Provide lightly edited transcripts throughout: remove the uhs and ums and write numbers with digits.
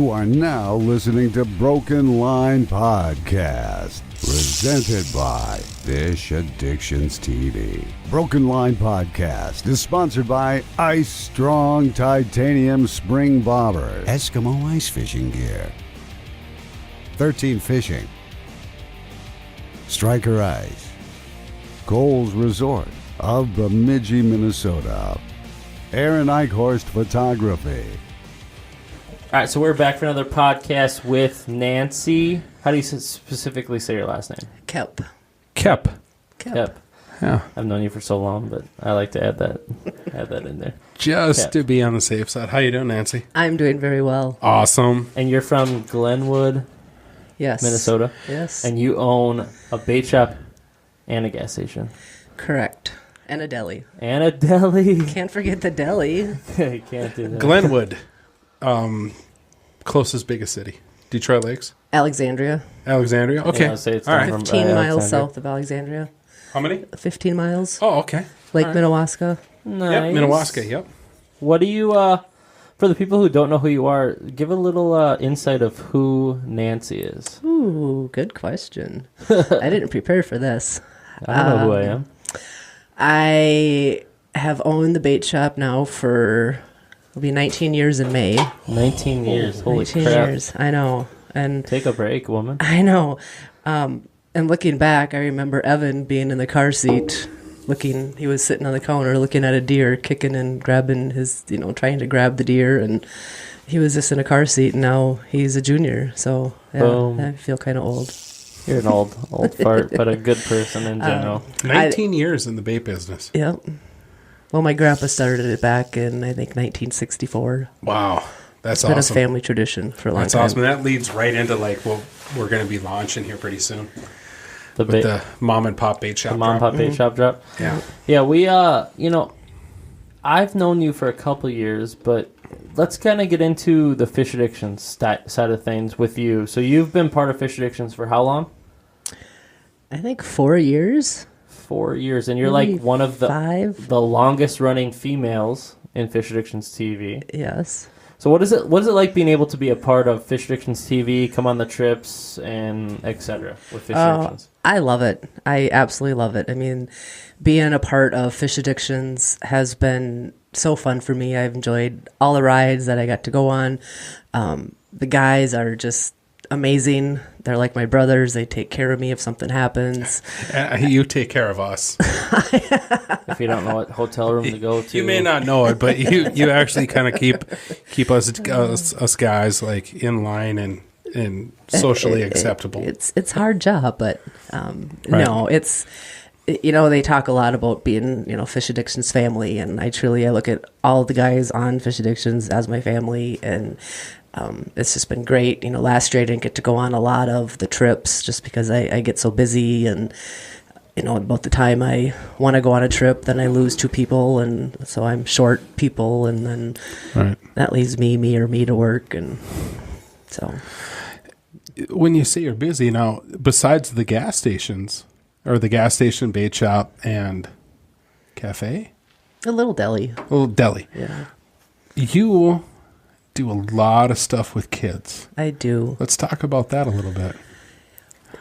You are now listening to Broken Line Podcast, presented by Fish Addictions TV. Broken Line Podcast is sponsored by Ice Strong Titanium Spring Bobber, Eskimo Ice Fishing Gear, 13 Fishing, Striker Ice, Coles Resort of Bemidji, Minnesota, Aaron Eichhorst Photography. All right, so we're back for another podcast with Nancy. How do you specifically say your last name? Koep. Koep. Koep. Yeah. I've known you for so long, but I like to add that in there. Just Koep. to be on the safe side. How you doing, Nancy? I'm doing very well. Awesome. And you're from Glenwood, Yes. Minnesota? Yes. And you own a bait shop and a gas station. Correct. And a deli. And a deli. Can't forget the deli. You can't do that. Glenwood. Closest biggest city. Detroit Lakes? Alexandria. Alexandria? Okay. Yeah, I'll say it's all right. from 15 miles Alexandria. south of Alexandria. How many? 15 miles. Oh, okay. Lake all right. Minnewaska. Nice. Yep, Minnewaska, yep. What do you, for the people who don't know who you are, give a little insight of who Nancy is. Ooh, good question. I didn't prepare for this. I don't know who I am. I have owned the bait shop now for, it'll be 19 years in May. 19 years. Holy 19 crap. years. I know. And Take a break, woman. I know. And looking back, I remember Evan being in the car seat, he was sitting on the counter looking at a deer, kicking and grabbing his, trying to grab the deer. And he was just in a car seat, and now he's a junior. So, yeah, Boom. I feel kind of old. You're an old fart, but a good person in general. 19 years in the bait business. Yep. Well, my grandpa started it back in, I think, 1964. Wow. That's It's been a awesome. family tradition for a long That's time. awesome. That leads right into like what we're going to be launching here pretty soon. The With the mom and pop bait shop. mom and pop bait shop drop. Yeah. Yeah, we I've known you for a couple years, but let's kind of get into the fish addiction side of things with you. So you've been part of Fish Addictions for how long? I think 4 years. 4 years, and you're Maybe like one of the 5. the longest running females in Fish Addictions TV. Yes. So what is it like being able to be a part of Fish Addictions TV, come on the trips, and etc. with Fish Addictions? I love it. I absolutely love it. I mean, being a part of Fish Addictions has been so fun for me. I've enjoyed all the rides that I got to go on. The guys are just amazing. They're like my brothers. They take care of me if something happens. You take care of us. If you don't know what hotel room to go to. You may not know it, but you actually kind of keep us guys like in line and socially acceptable. It's a hard job, but Right. no, it's they talk a lot about being Fish Addictions family, and I look at all the guys on Fish Addictions as my family, and it's just been great. Last year I didn't get to go on a lot of the trips just because I get so busy, and about the time I want to go on a trip, then I lose 2 people, and so I'm short people, and then Right. that leaves me to work, and so. When you say you're busy now, besides the gas stations or the gas station, bait shop, and cafe, A little deli. a little deli, Yeah, you do a lot of stuff with kids. I do. Let's talk about that a little bit.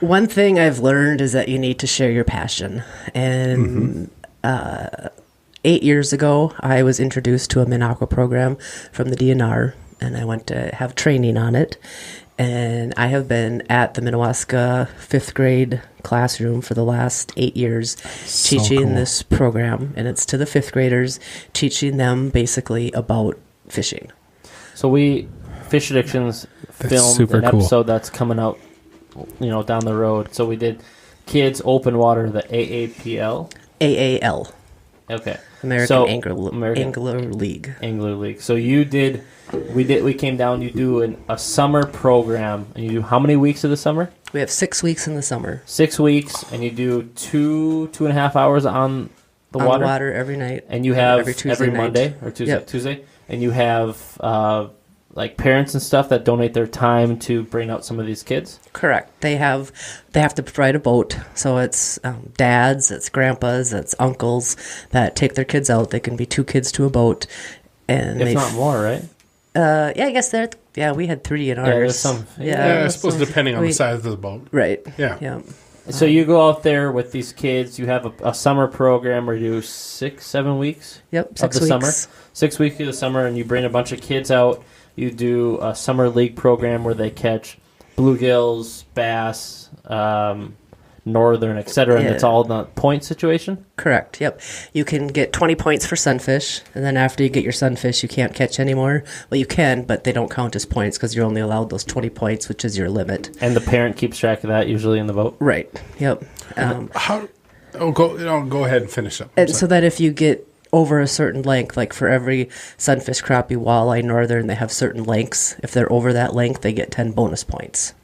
One thing I've learned is that you need to share your passion. And 8 years ago, I was introduced to a Minaqua program from the DNR, and I went to have training on it. And I have been at the Minnewaska 5th grade classroom for the last 8 years teaching cool. this program. And it's to the 5th graders, teaching them basically about fishing. So Fish Addictions That's filmed super an cool. episode that's coming out, down the road. So we did Kids Open Water, the AAPL. AAL, Okay. American Angler League. Angler League. So we came down, you do a summer program, and you do how many weeks of the summer? We have 6 weeks in the summer. 6 weeks, and you do 2.5 hours on the On water? the water every night. And you have every Tuesday every night. Monday or Tuesday, Yep. Tuesday, and you have like parents and stuff that donate their time to bring out some of these kids. Correct. They have to provide a boat, so it's dads, it's grandpas, it's uncles that take their kids out. They can be 2 kids to a boat, and If not more, right? Yeah, I guess that. Yeah, we had 3 in ours. there's some. Yeah, I suppose so depending on the we- size of the boat. Right. Yeah. Yeah. So you go out there with these kids. You have a summer program where you do 6-7 weeks. Yep. Of 6 the weeks. summer. 6 weeks of the summer, and you bring a bunch of kids out. You do a summer league program where they catch bluegills, bass, northern, etc. And Yeah. it's all in the point situation. Correct. Yep. You can get 20 points for sunfish, and then after you get your sunfish, you can't catch anymore. Well, you can, but they don't count as points because you're only allowed those 20 points, which is your limit. And the parent keeps track of that usually in the boat. Right. Yep. How? Oh, go ahead and finish up. And so that if you get over a certain length, like for every sunfish, crappie, walleye, northern, they have certain lengths. If they're over that length, they get 10 bonus points.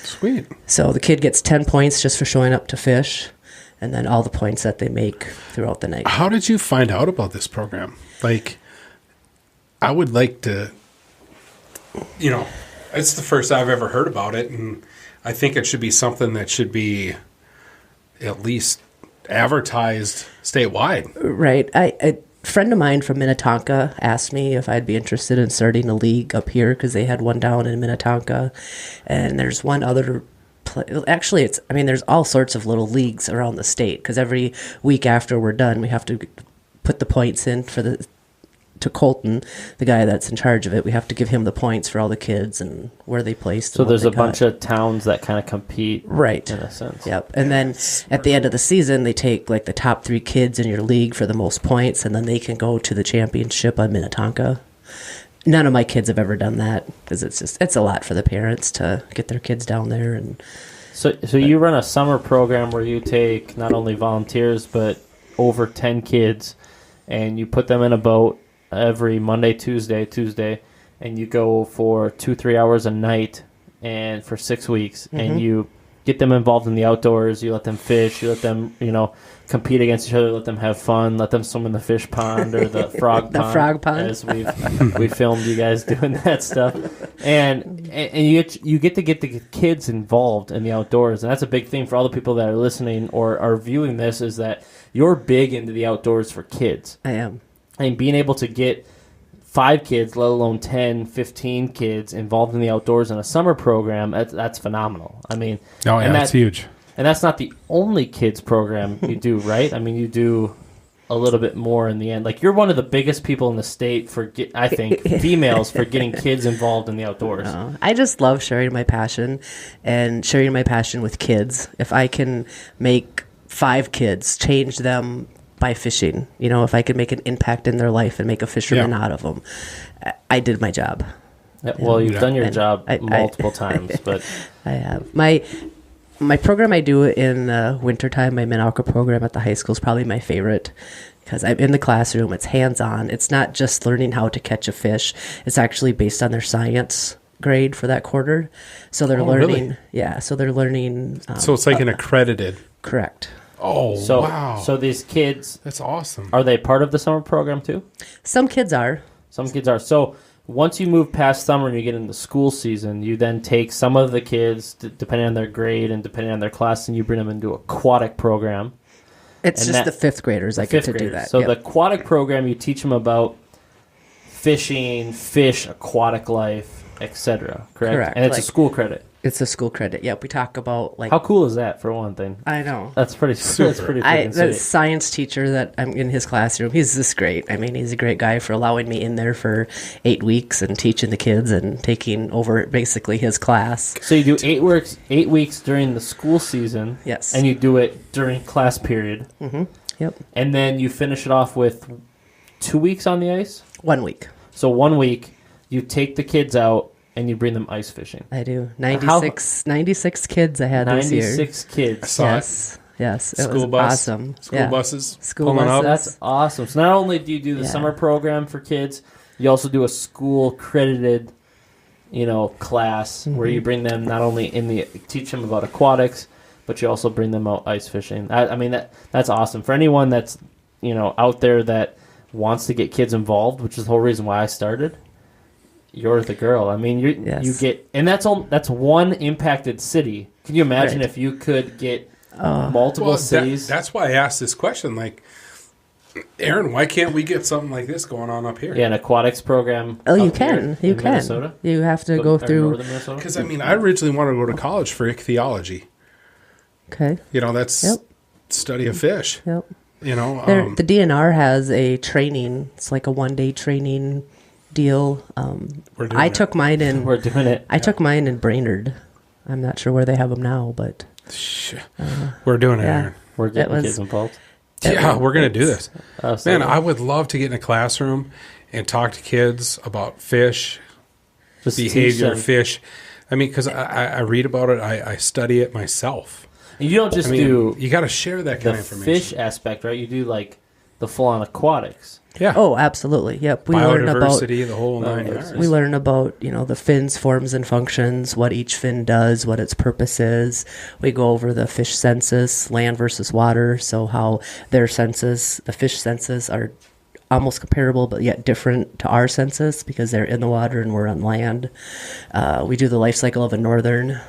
Sweet. So the kid gets 10 points just for showing up to fish, and then all the points that they make throughout the night. How did you find out about this program? Like, I would like to, it's the first I've ever heard about it, and I think it should be something that should be at least advertised statewide. Right. A friend of mine from Minnetonka asked me if I'd be interested in starting a league up here because they had one down in Minnetonka, and there's one other. Actually, there's all sorts of little leagues around the state because every week after we're done, we have to put the points in to Colton, the guy that's in charge of it. We have to give him the points for all the kids and where they placed. So there's a bunch of towns that kind of compete, right? In a sense. Yep. And then at the end of the season, they take like the top 3 kids in your league for the most points, and then they can go to the championship on Minnetonka. None of my kids have ever done that because it's a lot for the parents to get their kids down there. And So you run a summer program where you take not only volunteers but over 10 kids, and you put them in a boat every Monday, Tuesday, and you go for 2-3 hours a night, and for 6 weeks, and you get them involved in the outdoors. You let them fish. You let them, compete against each other. Let them have fun. Let them swim in the fish pond or the frog The pond. frog pond. As we filmed you guys doing that stuff, and you get to get the kids involved in the outdoors, and that's a big thing for all the people that are listening or are viewing this. Is that you're big into the outdoors for kids. I am. And being able to get 5 kids, let alone 10, 15 kids involved in the outdoors in a summer program, that's phenomenal. I mean, That's huge. And that's not the only kids program you do, right? I mean, you do a little bit more in the end. Like, you're one of the biggest people in the state for, I think, females for getting kids involved in the outdoors. I just love sharing my passion and sharing my passion with kids. If I can make 5 kids, change them by fishing, if I could make an impact in their life and make a fisherman out of them, I did my job. Yeah, well, you've done your And job multiple times, but I have. My program I do in the wintertime, my Minnetonka program at the high school is probably my favorite because I'm in the classroom. It's hands-on. It's not just learning how to catch a fish. It's actually based on their science grade for that quarter. So they're learning. Really? Yeah, so they're learning. So it's like an accredited. Correct. Oh, so wow. so these kids, That's awesome. are they part of the summer program too? Some kids are. Some kids are. So once you move past summer and you get into school season, you then take some of the kids, depending on their grade and depending on their class, and you bring them into aquatic program. It's And just that- the 5th graders I get to do that. So Yep. the aquatic program, you teach them about fishing, fish, aquatic life, etc. Correct? Correct. And it's a Like- school credit. It's a school credit. Yep, we talk about like How cool is that, for one thing? I know. That's pretty That's pretty freaking The sweet. science teacher that I'm in his classroom, he's just great. I mean, he's a great guy for allowing me in there for 8 weeks and teaching the kids and taking over basically his class. So you do 8 weeks during the school season. Yes. And you do it during class period. Yep. And then you finish it off with 2 weeks on the ice. 1 week. So 1 week, you take the kids out and you bring them ice fishing. I do. 96 kids I had this year. 96 kids. Saw it. Yes. It School was bus. awesome. School Yeah. buses. School pulling up. buses. That's awesome. So not only do you do the Yeah. summer program for kids, you also do a school credited, class where you bring them not only teach them about aquatics, but you also bring them out ice fishing. That's awesome for anyone that's out there that wants to get kids involved, which is the whole reason why I started. You're the girl. I mean, you get, and that's one impacted city. Can you imagine Right. if you could get multiple cities? That's why I asked this question. Like, Aaron, why can't we get something like this going on up here? Yeah, an aquatics program. Oh, you up here can. You in can. Minnesota? You have to Or go through. northern Minnesota? Because, I mean, I originally wanted to go to college for ichthyology. Okay. You know, that's Yep. study of fish. Yep. You know, The DNR has a training. It's like a 1-day training deal. We're doing I it. took mine in. We're doing it. I took mine in Brainerd. I'm not sure where they have them now, but we're doing it, yeah. Aaron. We're getting was- kids involved. Yeah, we're going to do this. So Man, I would love to get in a classroom and talk to kids about fish, just teach behavior them. of fish. I mean, because I read about it, I study it myself. You don't just I mean, do you got to share that the kind of information. fish aspect, right? You do like the full-on aquatics. Yeah. Oh, absolutely. Yep. We learn about Biodiversity, the whole 9 yards. we learn about, the fin's forms and functions, what each fin does, what its purpose is. We go over the fish census, land versus water, so how their senses, the fish senses, are almost comparable but yet different to our census because they're in the water and we're on land. We do the life cycle of a northern,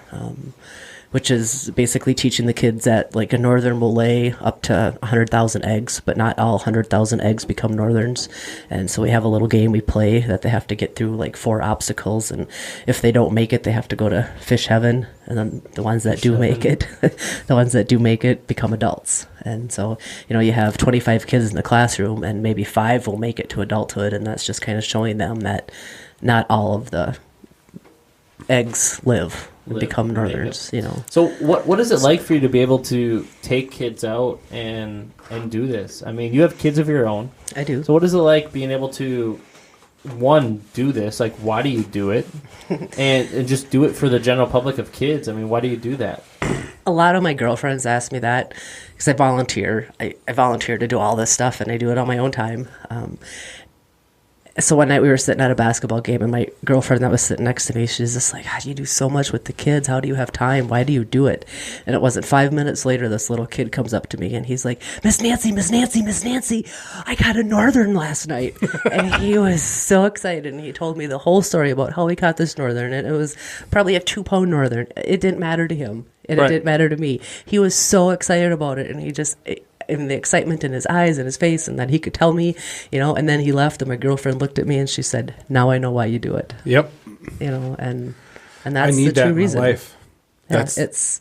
which is basically teaching the kids that like a northern will lay up to 100,000 eggs, but not all 100,000 eggs become northerns. And so we have a little game we play that they have to get through like 4 obstacles. And if they don't make it, they have to go to fish heaven. And then the ones that do make it, the ones that do make it become adults. And so, you have 25 kids in the classroom and maybe 5 will make it to adulthood. And that's just kind of showing them that not all of the eggs live and become northerns, So what is it like for you to be able to take kids out and do this? I mean, you have kids of your own. I do. So what is it like being able to, one, do this? Like, why do you do it? and just do it for the general public of kids. I mean, why do you do that? A lot of my girlfriends ask me that because I volunteer. I volunteer to do all this stuff, and I do it on my own time. So one night we were sitting at a basketball game, and my girlfriend that was sitting next to me, she's just like, God, you do so much with the kids. How do you have time? Why do you do it? And it wasn't 5 minutes later, this little kid comes up to me, and he's like, Miss Nancy, Miss Nancy, Miss Nancy, I got a northern last night. And he was so excited, and he told me the whole story about how he caught this northern, and it was probably a 2-pound northern. It didn't matter to him, and Right. it didn't matter to me. He was so excited about it, and he just... and the excitement in his eyes and his face, and that he could tell me, and then he left, and my girlfriend looked at me and she said, now I know why you do it. Yep. And I that's need the that true in reason. my life. Yeah,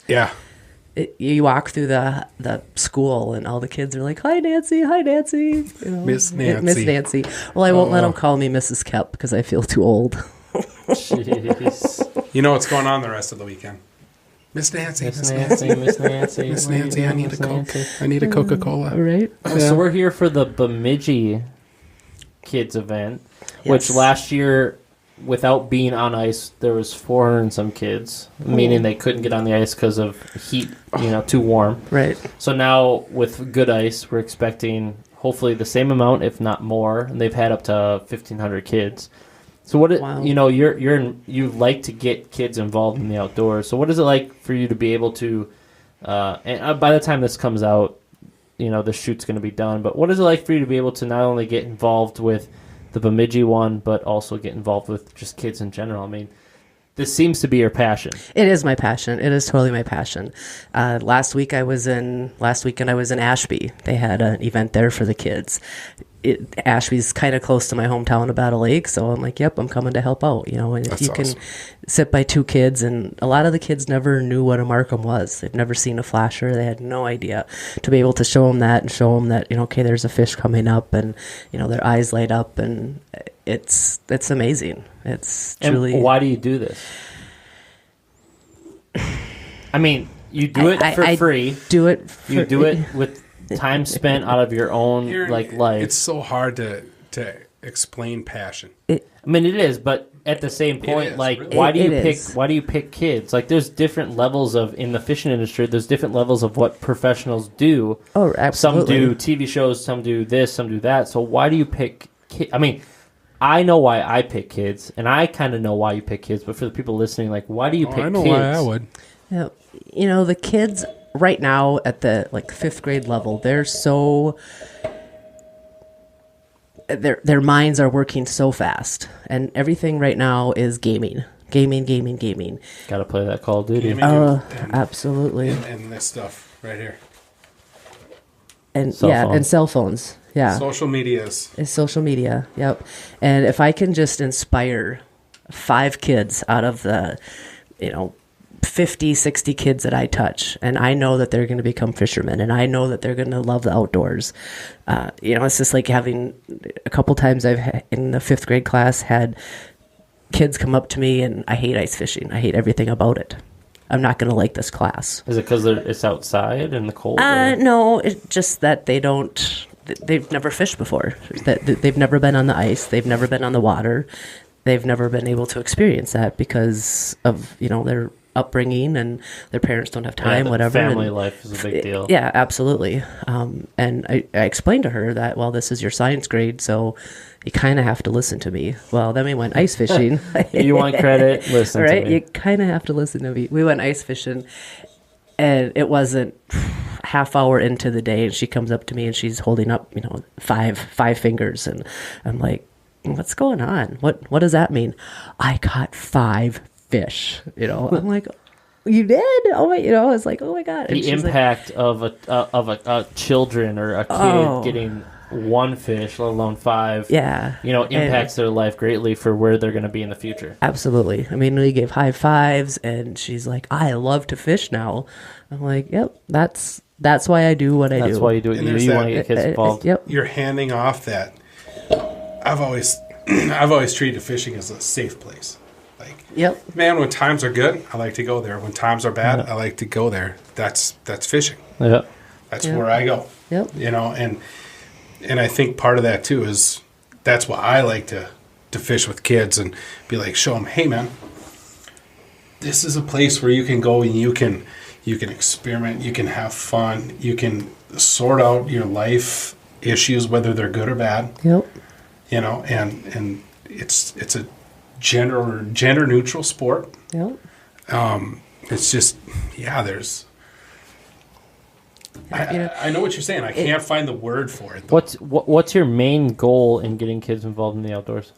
Yeah. You walk through the school and all the kids are like, hi Nancy, Miss Nancy. Miss Nancy. Well, I won't let them call me Mrs. Koep because I feel too old. Jeez. You know what's going on the rest of the weekend? Miss Nancy. Miss Nancy, Miss Nancy. Miss what are you Nancy, I doing, need a Miss Coke. Nancy? I need a Coca-Cola. Right? So we're here for the Bemidji kids event, which Yes. last year, without being on ice, there was 400 and some kids, meaning they couldn't get on the ice because of heat, too warm. Right. So now with good ice, we're expecting hopefully the same amount, if not more, and they've had up to 1,500 kids. So Wow. you like to get kids involved in the outdoors. So what is it like for you to be able to, and by the time this comes out, the shoot's going to be done. But what is it like for you to be able to not only get involved with the Bemidji one, but also get involved with just kids in general? I mean, this seems to be your passion. It is my passion. It is totally my passion. Last weekend I was in Ashby. They had an event there for the kids. Ashby's kind of close to my hometown of Battle Lake, so I'm like, yep, I'm coming to help out. And if That's you can awesome. sit by 2 kids, and a lot of the kids never knew what a Markham was. They've never seen a flasher. They had no idea. To be able to show them that and show them that, okay, there's a fish coming up, and their eyes light up, and it's amazing. It's truly. And why do you do this? I mean, you do it for free. Do it. You do it with time spent out of your own life. It's so hard to explain passion. I mean, it is, but at the same point, is, like, really. why do you It pick? is. Why do you pick kids? Like, there's different levels in the fishing industry. There's different levels of what professionals do. Oh, absolutely. Some do TV shows. Some do this. Some do that. So why do you pick? I mean, I know why I pick kids, and I kind of know why you pick kids. But for the people listening, like, why do you pick I know kids? why I would. Yeah, the kids right now at the 5th grade level, they're so their minds are working so fast, and everything right now is gaming. Got to play that Call of Duty. Gaming. Absolutely. And this stuff right here. And Cell yeah, phone. and cell phones. Yeah. Social media is. It's social media. Yep. And if I can just inspire 5 kids out of the, 50, 60 kids that I touch, and I know that they're going to become fishermen, and I know that they're going to love the outdoors. It's just like having a couple times in the 5th grade class had kids come up to me and I hate ice fishing. I hate everything about it. I'm not going to like this class. Is it because it's outside in the cold? No, it's just that they've never fished before. That they've never been on the ice. They've never been on the water. They've never been able to experience that because of, their upbringing and their parents don't have time, whatever. Family life is a big deal. Yeah, absolutely. And I explained to her that, well, this is your science grade, so you kind of have to listen to me. Well, then we went ice fishing. You want credit? Listen right? to me. You kind of have to listen to me. We went ice fishing, and it wasn't half hour into the day, and she comes up to me and she's holding up, five fingers, and I'm like, what's going on? What does that mean? I caught 5 fish. I'm like, you did? Oh my, it's like, oh my god. And the impact of a children or a kid getting 1 fish, let alone 5. Yeah, impacts their life greatly for where they're going to be in the future. Absolutely. I mean, we gave high fives, and she's like, I love to fish now. I'm like, yep, that's why I do what I do. That's why you do it. You want to get kids involved. Yep. You're handing off that. I've always treated fishing as a safe place. Like, yep. Man, when times are good, I like to go there. When times are bad, I like to go there. That's fishing. Yeah. That's where I go. Yep. And I think part of that too is that's why I like to fish with kids and be like, show them, hey man, this is a place where you can go and you can experiment, you can have fun, you can sort out your life issues, whether they're good or bad. Yep. And it's a gender neutral sport. Yep. It's just there's. I know what you're saying. I can't find the word for it, though. What's your main goal in getting kids involved in the outdoors?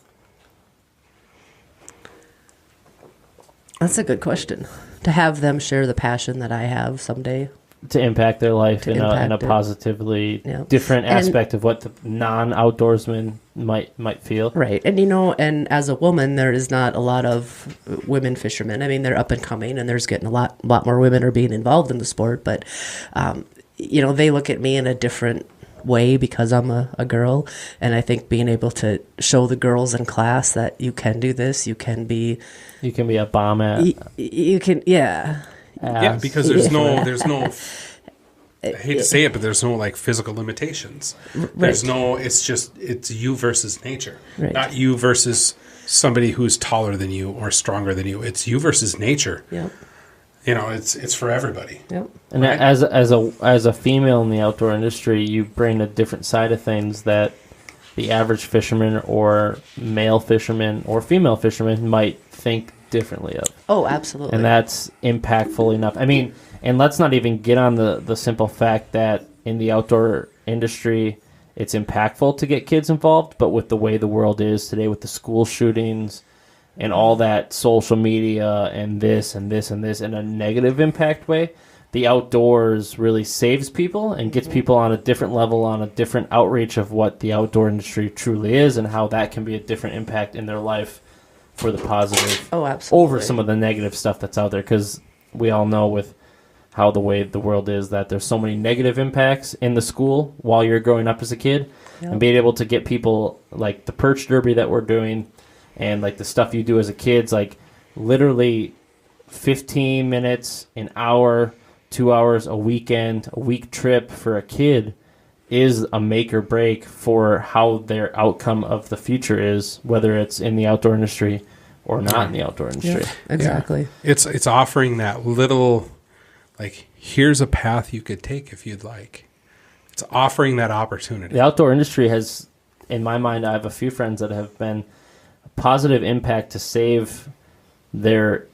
That's a good question. To have them share the passion that I have someday. To impact their life in a impact it. positively different aspect of what the non-outdoorsman might feel. Right. And, and as a woman, there is not a lot of women fishermen. I mean, they're up and coming, and there's getting a lot more women are being involved in the sport. But, they look at me in a different way because I'm a girl. And I think being able to show the girls in class that you can do this, you can be a bomb at. You can, yeah. Yeah, because there's no I hate to say it, but there's no like physical limitations. There's no, it's you versus nature, not you versus somebody who's taller than you or stronger than you. It's you versus nature. Yep. It's for everybody. Yep. And as a female in the outdoor industry, you bring a different side of things that the average fisherman or male fisherman or female fisherman might think differently of. Oh, absolutely. And that's impactful enough. I mean, and let's not even get on the simple fact that in the outdoor industry, it's impactful to get kids involved, but with the way the world is today, with the school shootings and all that social media and this and this and this in a negative impact way, the outdoors really saves people and gets people on a different level, on a different outreach of what the outdoor industry truly is and how that can be a different impact in their life for the positive. Oh, absolutely. Over some of the negative stuff that's out there, because we all know with how the way the world is that there's so many negative impacts in the school while you're growing up as a kid. And being able to get people like the perch derby that we're doing and like the stuff you do as a kid, like literally 15 minutes, an hour, 2 hours, a weekend, a week trip for a kid is a make or break for how their outcome of the future is, whether it's in the outdoor industry or not in the outdoor industry. Yeah, exactly. Yeah. It's offering that little, like, here's a path you could take if you'd like. It's offering that opportunity. The outdoor industry has, in my mind, I have a few friends that have been a positive impact to save their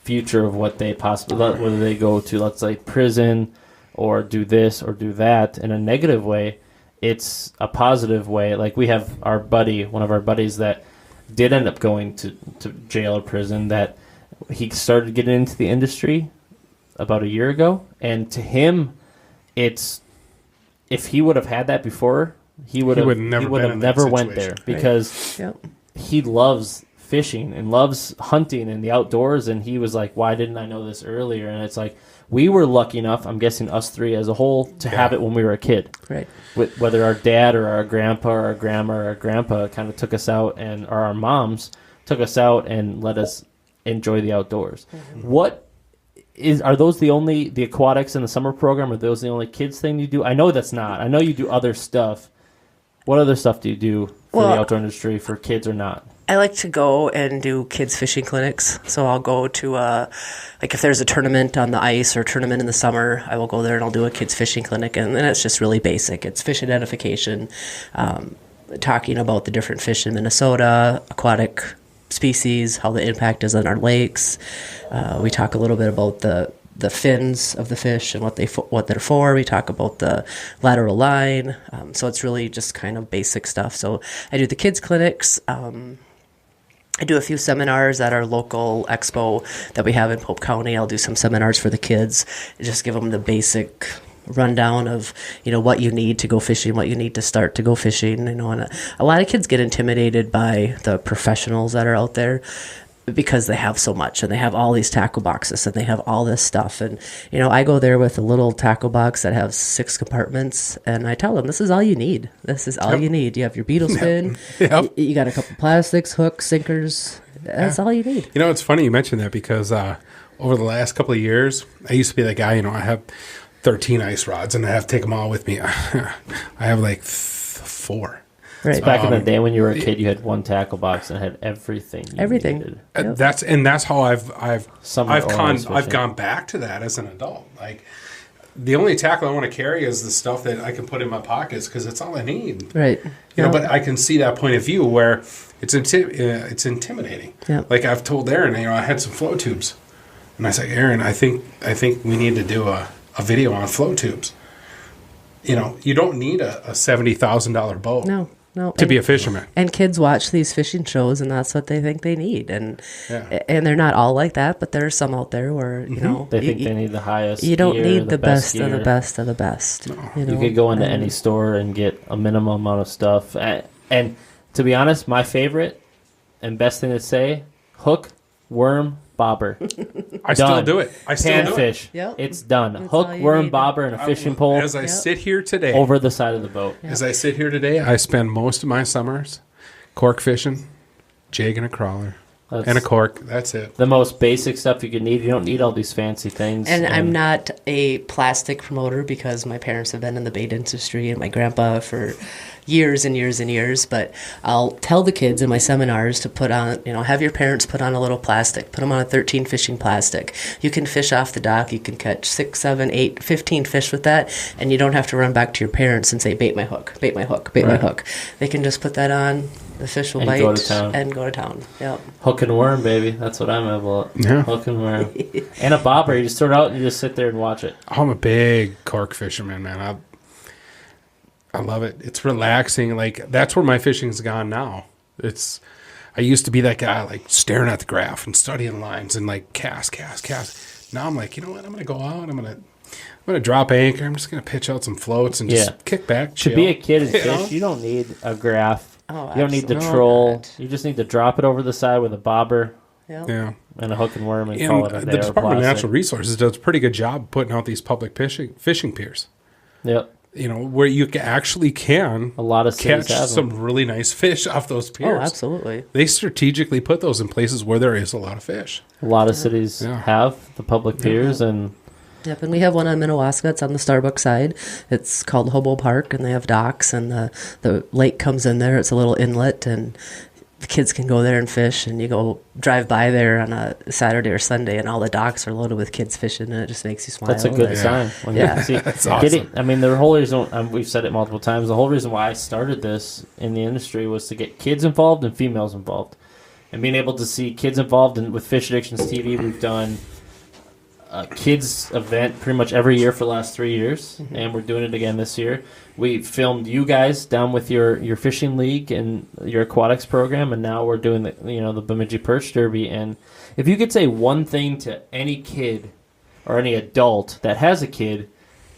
future of what they possibly, whether they go to, let's say, prison or do this or do that in a negative way. It's a positive way. Like we have one of our buddies that did end up going to jail or prison, that he started getting into the industry about a year ago. And to him, it's, if he would have had that before, he would have never went there because Yep. he loves fishing and loves hunting and the outdoors, and he was like, why didn't I know this earlier? And it's like, we were lucky enough, I'm guessing us three as a whole, to have it when we were a kid. Right. Whether our dad or our grandpa or our grandma or our grandpa kind of took us out, or our moms took us out and let us enjoy the outdoors. Are those the aquatics in the summer program? Are those the only kids thing you do? I know that's not. I know you do other stuff. What other stuff do you do for the outdoor industry for kids or not? I like to go and do kids fishing clinics. So I'll go to, like if there's a tournament on the ice or a tournament in the summer, I will go there and I'll do a kids fishing clinic. And it's just really basic. It's fish identification, talking about the different fish in Minnesota, aquatic species, how the impact is on our lakes. We talk a little bit about the fins of the fish and what they're for. We talk about the lateral line. So it's really just kind of basic stuff. So I do the kids clinics. I do a few seminars at our local expo that we have in Koep County. I'll do some seminars for the kids, just give them the basic rundown of, what you need to go fishing, what you need to start to go fishing. And a lot of kids get intimidated by the professionals that are out there because they have so much and they have all these tackle boxes and they have all this stuff. And, I go there with a little tackle box that has 6 compartments and I tell them, this is all you need. This is all you need. You have your beetle spin. You got a couple plastics, hooks, sinkers. That's all you need. It's funny you mentioned that because over the last couple of years, I used to be that guy, I have 13 ice rods and I have to take them all with me. I have like 4. Right. Back in the day when you were a kid, you had one tackle box and it had everything. Needed. Yep. That's how I've gone back to that as an adult. Like the only tackle I want to carry is the stuff that I can put in my pockets because it's all I need. Right. But I can see that point of view where it's intimidating. Yep. Like I've told Aaron, I had some flow tubes, and I said, Aaron, I think we need to do a video on flow tubes. You don't need a $70,000 boat. No. To be a fisherman. And kids watch these fishing shows, and that's what they think they need. And they're not all like that, but there are some out there where, they think they need the highest You don't gear, need the best gear. of the best of the best. No. You could go into any store and get a minimum amount of stuff. And to be honest, my favorite and best thing to say, hook, worm, bobber. I still do it. Panfish. Yep. It's done. That's Hook, all you worm, need. bobber, and a fishing pole As I sit here today, over the side of the boat. As I sit here today, I spend most of my summers cork fishing, jigging a crawler, and a cork. That's it. The most basic stuff you can need. You don't need all these fancy things. And I'm not a plastic promoter because my parents have been in the bait industry and my grandpa for years and years and years. But I'll tell the kids in my seminars to put on, have your parents put on a little plastic. Put them on a 13 fishing plastic. You can fish off the dock. You can catch 6, 7, 8, 15 fish with that. And you don't have to run back to your parents and say, bait my hook, bait my hook, bait my hook. They can just put that on. The fish will bite go to town. and go to town. Yep. Hook and worm, baby. That's what I'm about. Yeah. Hook and worm. And a bobber. You just throw it out and you just sit there and watch it. I'm a big cork fisherman, man. I love it. It's relaxing. Like that's where my fishing's gone now. I used to be that guy like staring at the graph and studying lines and like cast. Now I'm like, you know what? I'm gonna go out. I'm gonna drop anchor. I'm just gonna pitch out some floats and just kick back. Chill. To be a kid and fish, you don't need a graph. Oh, you don't need the absolutely troll. not. You just need to drop it over the side with a bobber Yep. Yeah. and a hook and worm and And call it a day. the Department of Natural Resources does a pretty good job putting out these public fishing piers. Yep. Where you actually can A lot of cities catch have them. some really nice fish off those piers. Oh, absolutely. They strategically put those in places where there is a lot of fish. A lot of cities have the public piers, and Yep, and we have one on Minnewaska. It's on the Starbucks side. It's called Hobo Park, and they have docks, and the lake comes in there. It's a little inlet, and the kids can go there and fish, and you go drive by there on a Saturday or Sunday, and all the docks are loaded with kids fishing, and it just makes you smile. that's a good sign. When Yeah. you see, That's awesome. the whole reason, we've said it multiple times, the whole reason why I started this in the industry was to get kids involved and females involved. And being able to see kids involved with Fish Addictions TV, we've done a kids event pretty much every year for the last 3 years, and we're doing it again this year. We filmed you guys down with your fishing league and your aquatics program, and now we're doing the Bemidji Perch Derby. And if you could say one thing to any kid or any adult that has a kid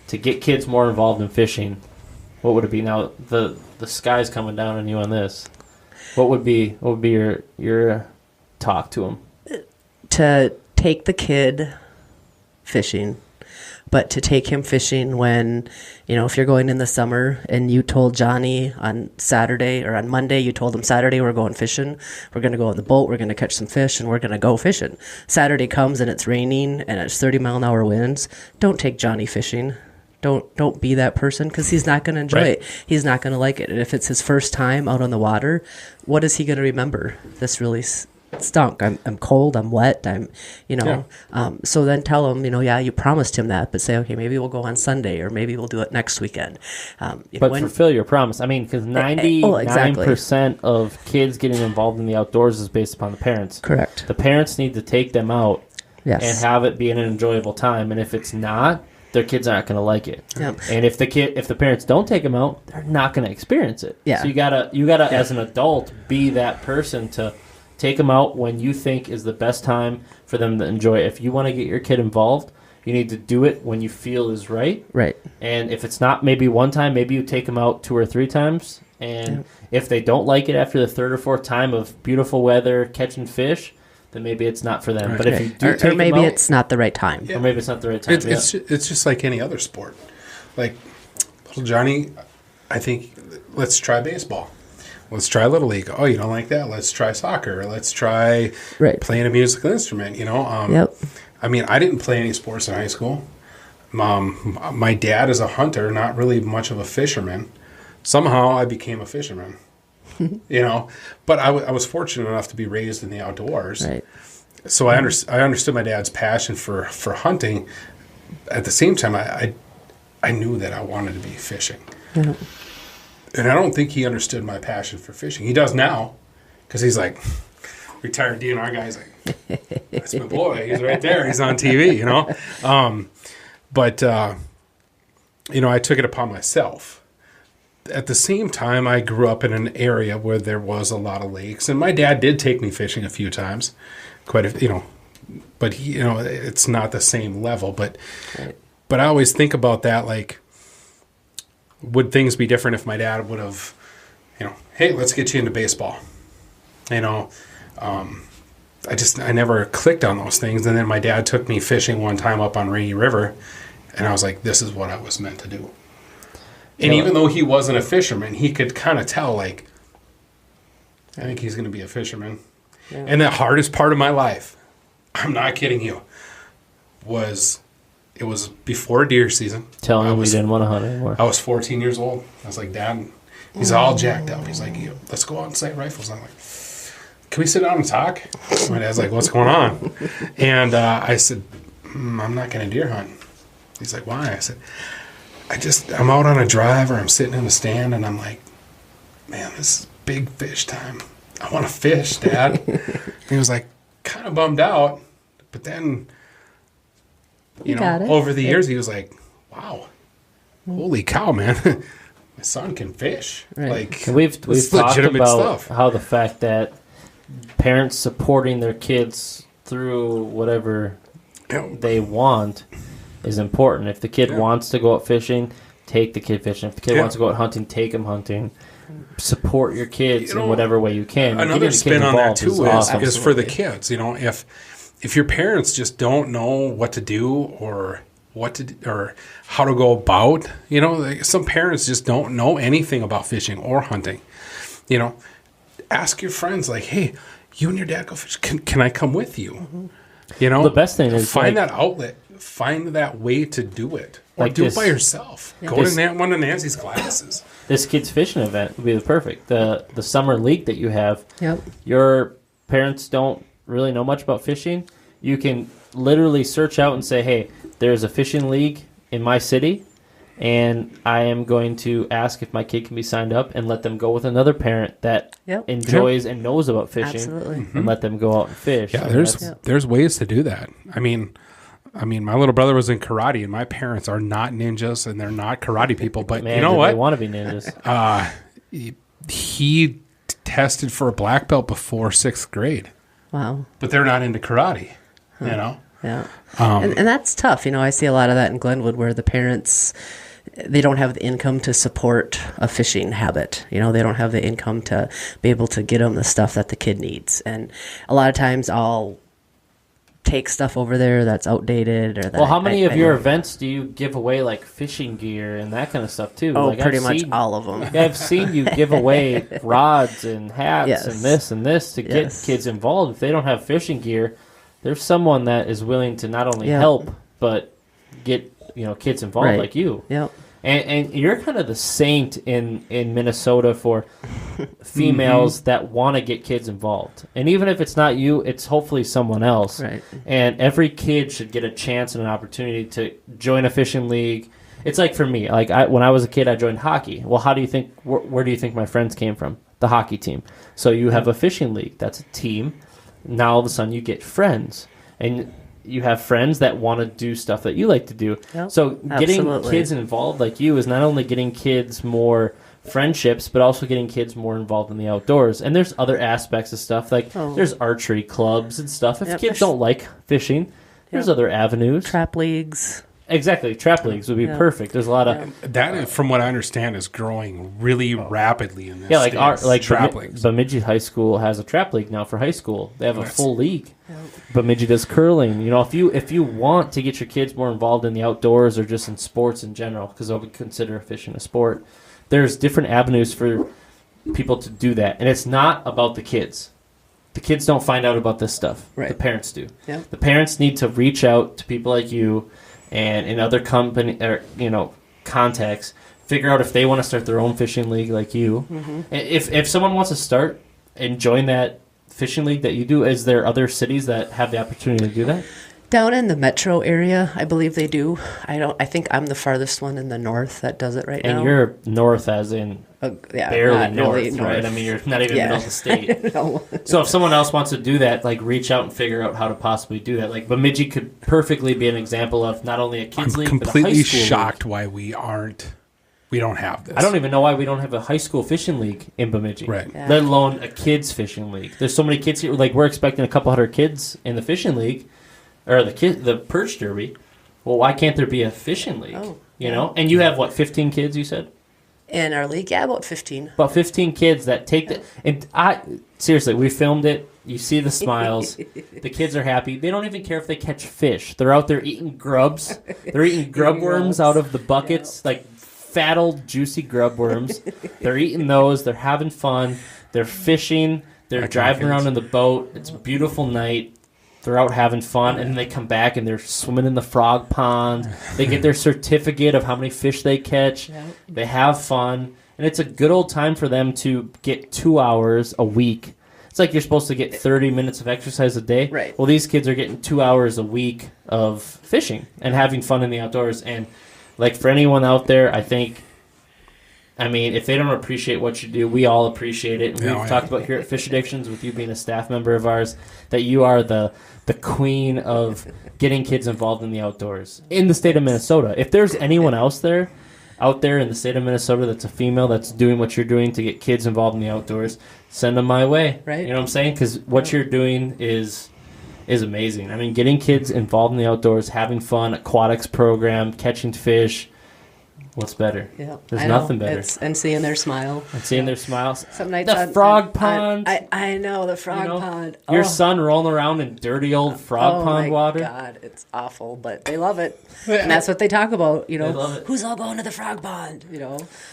to get kids more involved in fishing, What would it be now? The sky's coming down on you on this. What would be your talk to him? To take the kid fishing, but to take him fishing when, if you're going in the summer and you told Johnny on Saturday or on Monday, you told him Saturday we're going fishing, we're going to go on the boat, we're going to catch some fish, and we're going to go fishing. Saturday comes and it's raining and it's 30-mile-an-hour winds. Don't take Johnny fishing. Don't be that person, because he's not going to enjoy it. He's not going to like it. And if it's his first time out on the water, what is he going to remember? This really stunk. I'm cold. I'm wet. So then tell him, you promised him that, but say, okay, maybe we'll go on Sunday, or maybe we'll do it next weekend. Fulfill your promise. I mean, because 99% of kids getting involved in the outdoors is based upon the parents. Correct. The parents need to take them out and have it be an enjoyable time. And if it's not, their kids aren't going to like it. Yep. And if the parents don't take them out, they're not going to experience it. Yeah. So you gotta as an adult, be that person to take them out when you think is the best time for them to enjoy it. If you want to get your kid involved, you need to do it when you feel is right. Right. And if it's not maybe one time, maybe you take them out 2 or 3 times. And if they don't like it after the 3rd or 4th time of beautiful weather, catching fish, then maybe it's not for them. Right. But if you do take or maybe them out, it's not the right time. or maybe it's not the right time. It's just like any other sport. Like, little Johnny, I think, let's try baseball. Let's try Little League. Oh, you don't like that? Let's try soccer. Let's try playing a musical instrument, Yep. I mean, I didn't play any sports in high school. My dad is a hunter, not really much of a fisherman. Somehow I became a fisherman, But I was fortunate enough to be raised in the outdoors. Right. So I understood my dad's passion for hunting. At the same time, I knew that I wanted to be fishing. Yeah. And I don't think he understood my passion for fishing. He does now, because he's like, retired DNR guy. He's like, that's my boy. He's right there. He's on TV, But I took it upon myself. At the same time, I grew up in an area where there was a lot of lakes, and my dad did take me fishing a few times, but it's not the same level. But I always think about that, like, would things be different if my dad would have, hey, let's get you into baseball. I never clicked on those things. And then my dad took me fishing one time up on Rainy River, and I was like, this is what I was meant to do. And even though he wasn't a fisherman, he could kind of tell, like, I think he's going to be a fisherman. Yeah. And the hardest part of my life, I'm not kidding you, it was before deer season. Telling him we didn't want to hunt anymore. I was 14 years old. I was like, Dad, he's all jacked up. He's like, let's go out and sight rifles. I'm like, can we sit down and talk? My dad's like, what's going on? And I said, I'm not going to deer hunt. He's like, why? I said, I'm out on a drive, or I'm sitting in a stand, and I'm like, man, this is big fish time. I want to fish, Dad. And he was like, kind of bummed out. But then, over the years, he was like, wow, holy cow, man. My son can fish. Right. Like, we've talked about stuff. How the fact that parents supporting their kids through whatever they want is important. If the kid wants to go out fishing, take the kid fishing. If the kid wants to go out hunting, take him hunting. Support your kids in whatever way you can. Another spin on that too is for the kids. If your parents just don't know what to do or how to go about, some parents just don't know anything about fishing or hunting. Ask your friends, like, hey, you and your dad go fish. Can I come with you? Mm-hmm. The best thing is find that outlet. Find that way to do it. Or do it by yourself. Yeah. Go to one of Nancy's classes. This kids' fishing event would be the perfect. The summer league that you have. Yep. Your parents don't really know much about fishing. You can literally search out and say, hey, there's a fishing league in my city, and I am going to ask if my kid can be signed up and let them go with another parent that enjoys and knows about fishing. Absolutely. And let them go out and fish. Yeah, there's ways to do that. I mean, my little brother was in karate, and my parents are not ninjas, and they're not karate people. But Man, you know what? They want to be ninjas. He tested for a black belt before 6th grade. Wow. But they're not into karate, Yeah. And that's tough. I see a lot of that in Glenwood where the parents, they don't have the income to support a fishing habit. You know, they don't have the income to be able to get them the stuff that the kid needs. And a lot of times I'll take stuff over there that's outdated or that. Well, how many of your events do you give away, like fishing gear and that kind of stuff too? Oh, like, pretty much all of them. Yeah, I've seen you give away rods and hats Yes. and this to get Yes. kids involved. If they don't have fishing gear, there's someone that is willing to not only Yeah. help but get kids involved Right. like you. Yep. And you're kind of the saint in Minnesota for females that want to get kids involved. And even if it's not you, it's hopefully someone else. Right. And every kid should get a chance and an opportunity to join a fishing league. It's like for me, like when I was a kid, I joined hockey. Well, how do you think? Where do you think my friends came from? The hockey team. So you have a fishing league. That's a team. Now all of a sudden you get friends, and you have friends that want to do stuff that you like to do. Yep, So getting absolutely. kids involved like you is not only getting kids more friendships, but also getting kids more involved in the outdoors. And there's other aspects of stuff, like there's archery clubs and stuff. If Yep, kids don't like fishing, there's other avenues. Trap leagues. Exactly. Trap leagues would be perfect. There's a lot of... That, from what I understand, is growing really rapidly in this. Yeah, like state. Trap Bemidji, leagues. Bemidji High School has a trap league now for high school. They have a full league. Bemidji does curling. You know, if you want to get your kids more involved in the outdoors or just in sports in general, because I would consider fishing a sport, there's different avenues for people to do that, and it's not about the kids. The kids don't find out about this stuff. Right. The parents do. Yep. The parents need to reach out to people like you and in other company or contacts, figure out if they want to start their own fishing league like you. Mm-hmm. If someone wants to start and join that fishing league that you do, is there other cities that have the opportunity to do that? Down in the metro area, I believe they do. I think I'm the farthest one in the north that does it right now. And you're north as in barely not north, really right? I mean, you're not even middle of the state. No. So if someone else wants to do that, like reach out and figure out how to possibly do that. Like Bemidji could perfectly be an example of not only a kids I'm league, completely but a high school shocked league. why we don't have this. I don't even know why we don't have a high school fishing league in Bemidji, Right. Yeah. let alone a kids fishing league. There's so many kids here. Like we're expecting a couple hundred kids in the fishing league, or the perch derby. Well, why can't there be a fishing league? Oh, you know, and you have what, 15 kids? You said. In our league, about 15. About 15 kids that take the... And seriously, we filmed it. You see the smiles. The kids are happy. They don't even care if they catch fish. They're out there eating grubs. They're eating grub worms out of the buckets, like fat old juicy grub worms. They're eating those. They're having fun. They're fishing. They're driving around in the boat. It's a beautiful night. They're out having fun, and then they come back and they're swimming in the frog pond. They get their certificate of how many fish they catch. Yep. They have fun, and it's a good old time for them to get 2 hours a week. It's like you're supposed to get 30 minutes of exercise a day. Right. Well, these kids are getting 2 hours a week of fishing and having fun in the outdoors. And like for anyone out there, I mean, if they don't appreciate what you do, we all appreciate it. And we've talked about here at Fish Addictions, with you being a staff member of ours, that you are the queen of getting kids involved in the outdoors in the state of Minnesota. If there's anyone out there in the state of Minnesota that's a female that's doing what you're doing to get kids involved in the outdoors, send them my way. Right. You know what I'm saying? Because what you're doing is amazing. I mean, getting kids involved in the outdoors, having fun, aquatics program, catching fish. What's better? Yeah, There's I know. nothing better. And seeing their smile. And seeing their smiles. Some nights The frog pond. I know, the frog pond. Your son rolling around in dirty old frog pond water. Oh my God, it's awful, but they love it. And that's what they talk about, They love it. Who's all going to the frog pond,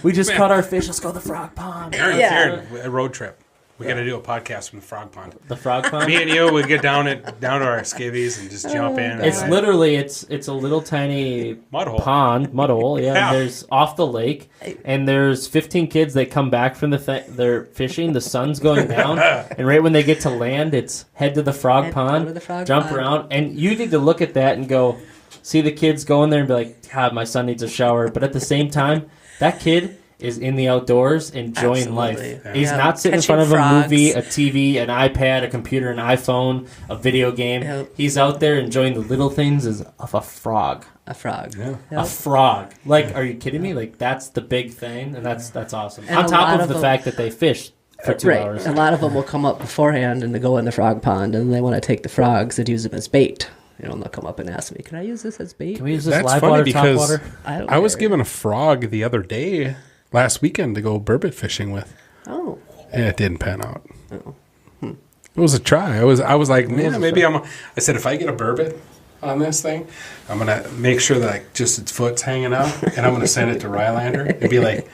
We just caught our fish. Let's go to the frog pond. Aaron, a road trip. We got to do a podcast from the frog pond. The frog pond? Me and you, we get down to our skivvies and just jump in. It's literally, it's a little tiny Mud hole. mud hole, yeah. Yeah. And there's off the lake, and there's 15 kids that come back from they're fishing. The sun's going down, and right when they get to land, it's head to the frog pond, go to the frog jump pond. around, and you need to look at that and go, see the kids go in there and be like, God, my son needs a shower. But at the same time, that kid is in the outdoors enjoying Absolutely. life. He's Yeah. not sitting Catching in front of frogs. a movie, a TV, an iPad, a computer, an iPhone, a video game. Yep. He's out there enjoying the little things of a frog. A frog. Yeah. A frog. Like, are you kidding me? Like, that's the big thing, and that's awesome. And On a top lot of of the them- fact that they fish for 2 Right. hours. A lot of them will come up beforehand and they go in the frog pond and they want to take the frogs and use them as bait. they'll come up and ask me, "Can I use this as bait?" Can we use this That's live funny water, top because water? I was care. given a frog the other day, last weekend, to go burbot fishing with. Oh. And it didn't pan out. Oh. It was a try. I was like, man, maybe I said, if I get a burbot on this thing, I'm going to make sure that just its foot's hanging out, and I'm going to send it to Rylander and be like,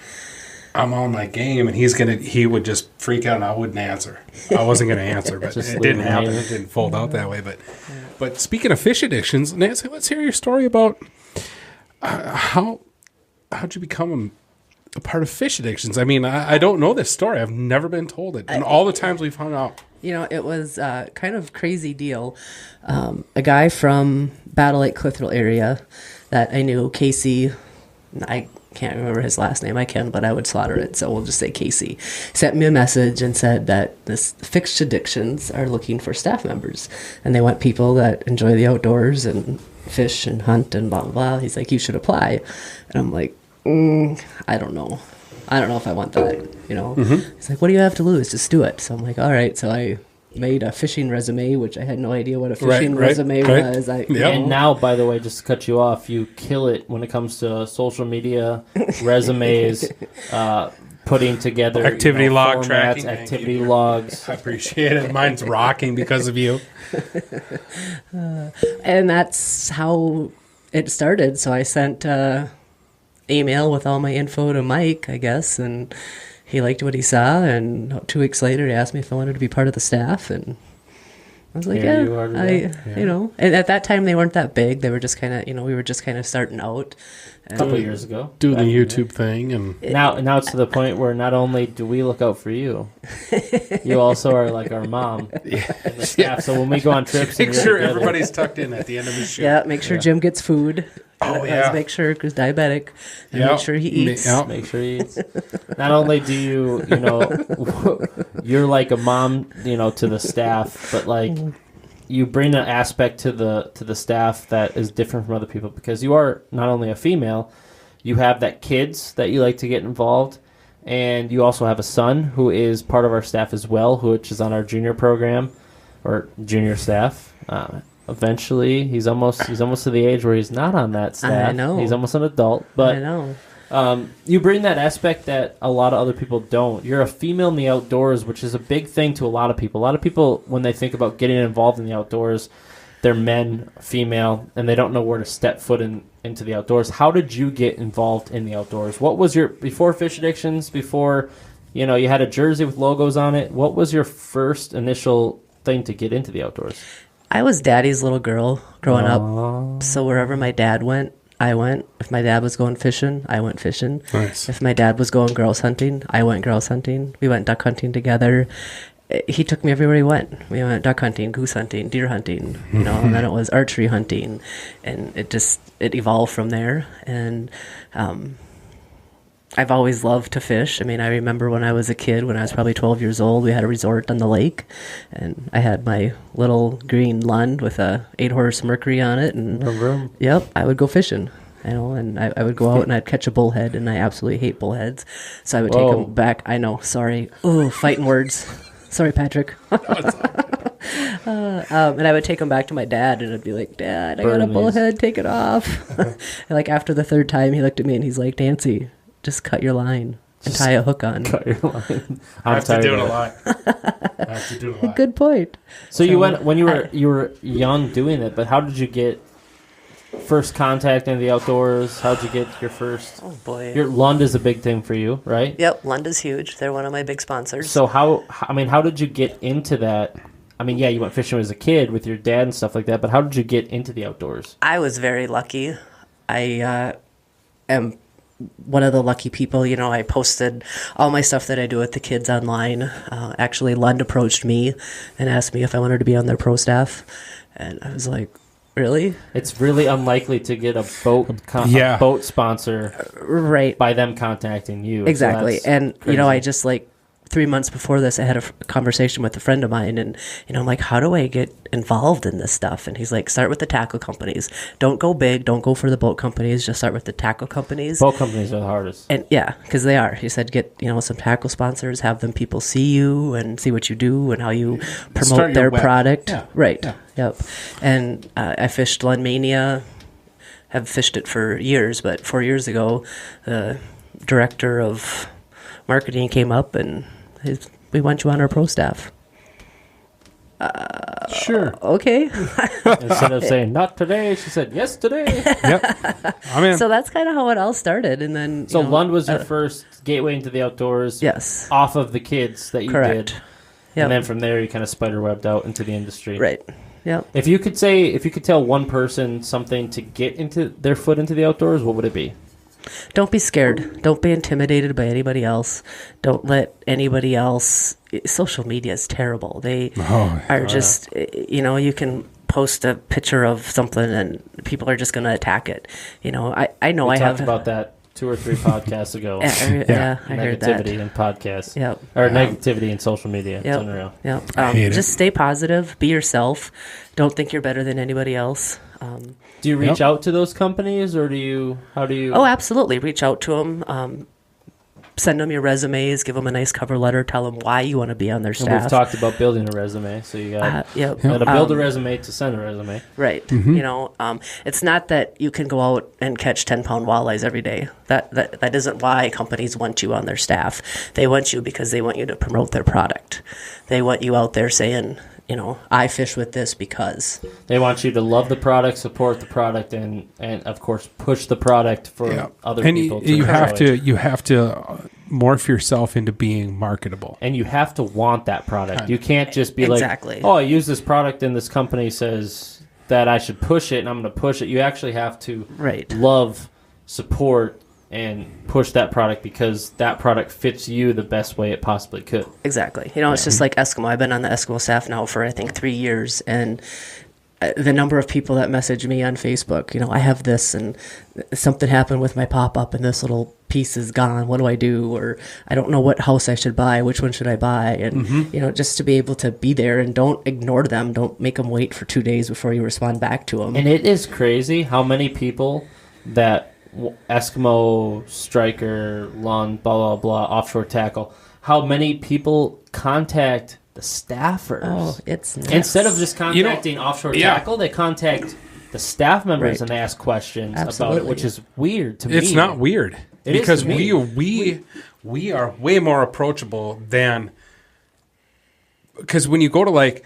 I'm on my game, and he would just freak out, and I wouldn't answer. I wasn't going to answer, but Just it leave didn't it happen. hanging. It didn't fold out that way. But speaking of fish addictions, Nancy, let's hear your story about how'd you become a part of fish addictions. I mean, I don't know this story. I've never been told it. And all the times we've hung out. It was a kind of crazy deal. A guy from Battle Lake Cliftonville area that I knew, Casey, I can't remember his last name. I can, but I would slaughter it. So we'll just say Casey. Sent me a message and said that this Fish Addictions are looking for staff members. And they want people that enjoy the outdoors and fish and hunt and blah, blah, blah. He's like, you should apply. And I'm like, I don't know. I don't know if I want that, Mm-hmm. He's like, what do you have to lose? Just do it. So I'm like, all right. So I made a fishing resume, which I had no idea what a fishing resume was. And now, by the way, just to cut you off, you kill it when it comes to social media, resumes, putting together Activity log formats, tracking. activity logs. I appreciate it. Mine's rocking because of you. And that's how it started. So I sent email with all my info to Mike, I guess, and he liked what he saw. And 2 weeks later, he asked me if I wanted to be part of the staff, and I was like, Here you are today. And at that time they weren't that big. They were just kind of, we were just kind of starting out. A couple of years ago. Doing the Back in YouTube thing. And Now it's to the point where not only do we look out for you, you also are like our mom and the staff. So when we go on trips, make and you're sure together- everybody's tucked in at the end of the show. Yeah, make sure Jim gets food. Oh, yeah. Make sure, because diabetic. And Yep. make sure he eats. Yep. Make sure he eats. Not only do you're like a mom, to the staff, but like you bring an aspect to the staff that is different from other people because you are not only a female, you have that kids that you like to get involved, and you also have a son who is part of our staff as well, which is on our junior program or junior staff. Eventually, he's almost to the age where he's not on that staff. I know. He's almost an adult, but I know. you bring that aspect that a lot of other people don't. You're a female in the outdoors, which is a big thing to a lot of people. A lot of people, when they think about getting involved in the outdoors, they're men, female, and they don't know where to step foot into the outdoors. How did you get involved in the outdoors? What was your, before Fish Addictions, before, you had a jersey with logos on it, what was your first initial thing to get into the outdoors? I was daddy's little girl growing up. So wherever my dad went, I went. If my dad was going fishing, I went fishing. Nice. If my dad was going grouse hunting, I went grouse hunting. We went duck hunting together. He took me everywhere he went. We went duck hunting, goose hunting, deer hunting, and then it was archery hunting. And it evolved from there. And I've always loved to fish. I mean, I remember when I was a kid, when I was probably 12 years old, we had a resort on the lake, and I had my little green Lund with a 8-horse Mercury on it, and yep, I would go fishing, and I would go out and I'd catch a bullhead, and I absolutely hate bullheads, so I would take them back. I know, sorry. Ooh, fighting words. Sorry, Patrick. And I would take them back to my dad, and I'd be like, Dad, I got a bullhead, take it off. And like after the third time, he looked at me and he's like, Nancy, just cut your line and tie a hook on. Cut your line. I have to do it a lot. I have to do it a lot. Good point. So you went when you were young doing it, but how did you get first contact in the outdoors? How'd you get your first? Oh boy. Your Lund is a big thing for you, right? Yep, Lund is huge. They're one of my big sponsors. So how did you get into that? I mean, yeah, you went fishing as a kid with your dad and stuff like that, but how did you get into the outdoors? I was very lucky. I am one of the lucky people. I posted all my stuff that I do with the kids online. Actually, Lund approached me and asked me if I wanted to be on their pro staff. And I was like, really? It's really unlikely to get a boat sponsor Right. by them contacting you. Exactly. So and, crazy. I just 3 months before this, I had a conversation with a friend of mine, and I'm like, how do I get involved in this stuff? And he's like, start with the tackle companies. Don't go big. Don't go for the boat companies. Just start with the tackle companies. Boat companies are the hardest. And yeah, because they are. He said, get some tackle sponsors, have them people see you and see what you do and how you promote their product. Yeah. Right. Yeah. Yep. And I fished Lundmania. Have fished it for years, but 4 years ago, the director of marketing came up and we want you on our pro staff. Sure. Okay. Instead of saying not today, she said yes today. Yep. I'm in. So that's kind of how it all started, and then So Lund was your first gateway into the outdoors. Yes. Off of the kids that you Correct. did, Yep. and then from there you kind of spiderwebbed out into the industry. Right. Yep. If you could tell one person something to get into their foot into the outdoors, what would it be? Don't be scared. Don't be intimidated by anybody else. Don't let anybody else. Social media is terrible. They are just, you can post a picture of something and people are just going to attack it. I know We I talked have about that 2 or 3 podcasts ago. Yeah, I heard that. Negativity in podcasts. Yep. Or negativity in social media. Yep. It's unreal. Yep. hate it. Just stay positive. Be yourself. Don't think you're better than anybody else. Do you reach out to those companies, or how do you? Oh, absolutely. Reach out to them. Send them your resumes. Give them a nice cover letter. Tell them why you want to be on their And staff. we've talked about building a resume, so you got Yep. to build a resume to send a resume. Right. It's not that you can go out and catch 10-pound walleyes every day. That isn't why companies want you on their staff. They want you because they want you to promote their product. They want you out there saying, I fish with this because. They want you to love the product, support the product, and of course push the product for other people. You have to morph yourself into being marketable. And you have to want that product. You can't just be Exactly. like, oh, I use this product and this company says that I should push it and I'm going to push it. You actually have to love, support, and push that product because that product fits you the best way it possibly could. Exactly. It's just like Eskimo. I've been on the Eskimo staff now for, I think, 3 years, and the number of people that message me on Facebook, I have this and something happened with my pop-up and this little piece is gone. What do I do? Or I don't know what house I should buy. Which one should I buy? And, just to be able to be there and don't ignore them. Don't make them wait for 2 days before you respond back to them. And it is crazy how many people that Eskimo, striker, Lund, blah, blah, blah, offshore tackle, how many people contact the staffers. Oh, it's nuts. Instead of just contacting offshore tackle, they contact the staff members and they ask questions about it, which is weird to me. It's not weird because to me. we are way more approachable than, because when you go to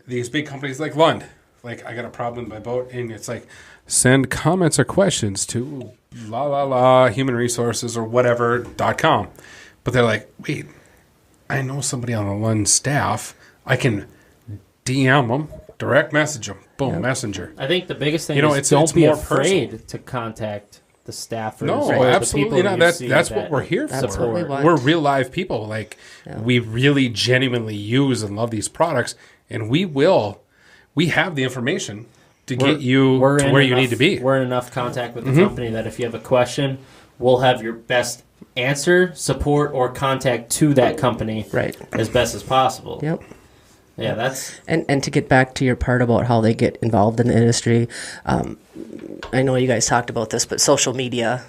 these big companies like Lund, I got a problem with my boat, and it's like, send comments or questions to human resources or whatever.com. But they're like, wait, I know somebody on the Lund staff. I can DM them, direct message them, boom, messenger. I think the biggest thing is don't be afraid to contact the staffers. No, absolutely not. That's what we're here for. We're real live people. We really genuinely use and love these products, and we have the information to get you to where you need to be. We're in enough contact with the company that if you have a question, we'll have your best answer, support, or contact to that company as best as possible. Yep. Yeah, that's... And to get back to your part about how they get involved in the industry, I know you guys talked about this, but social media,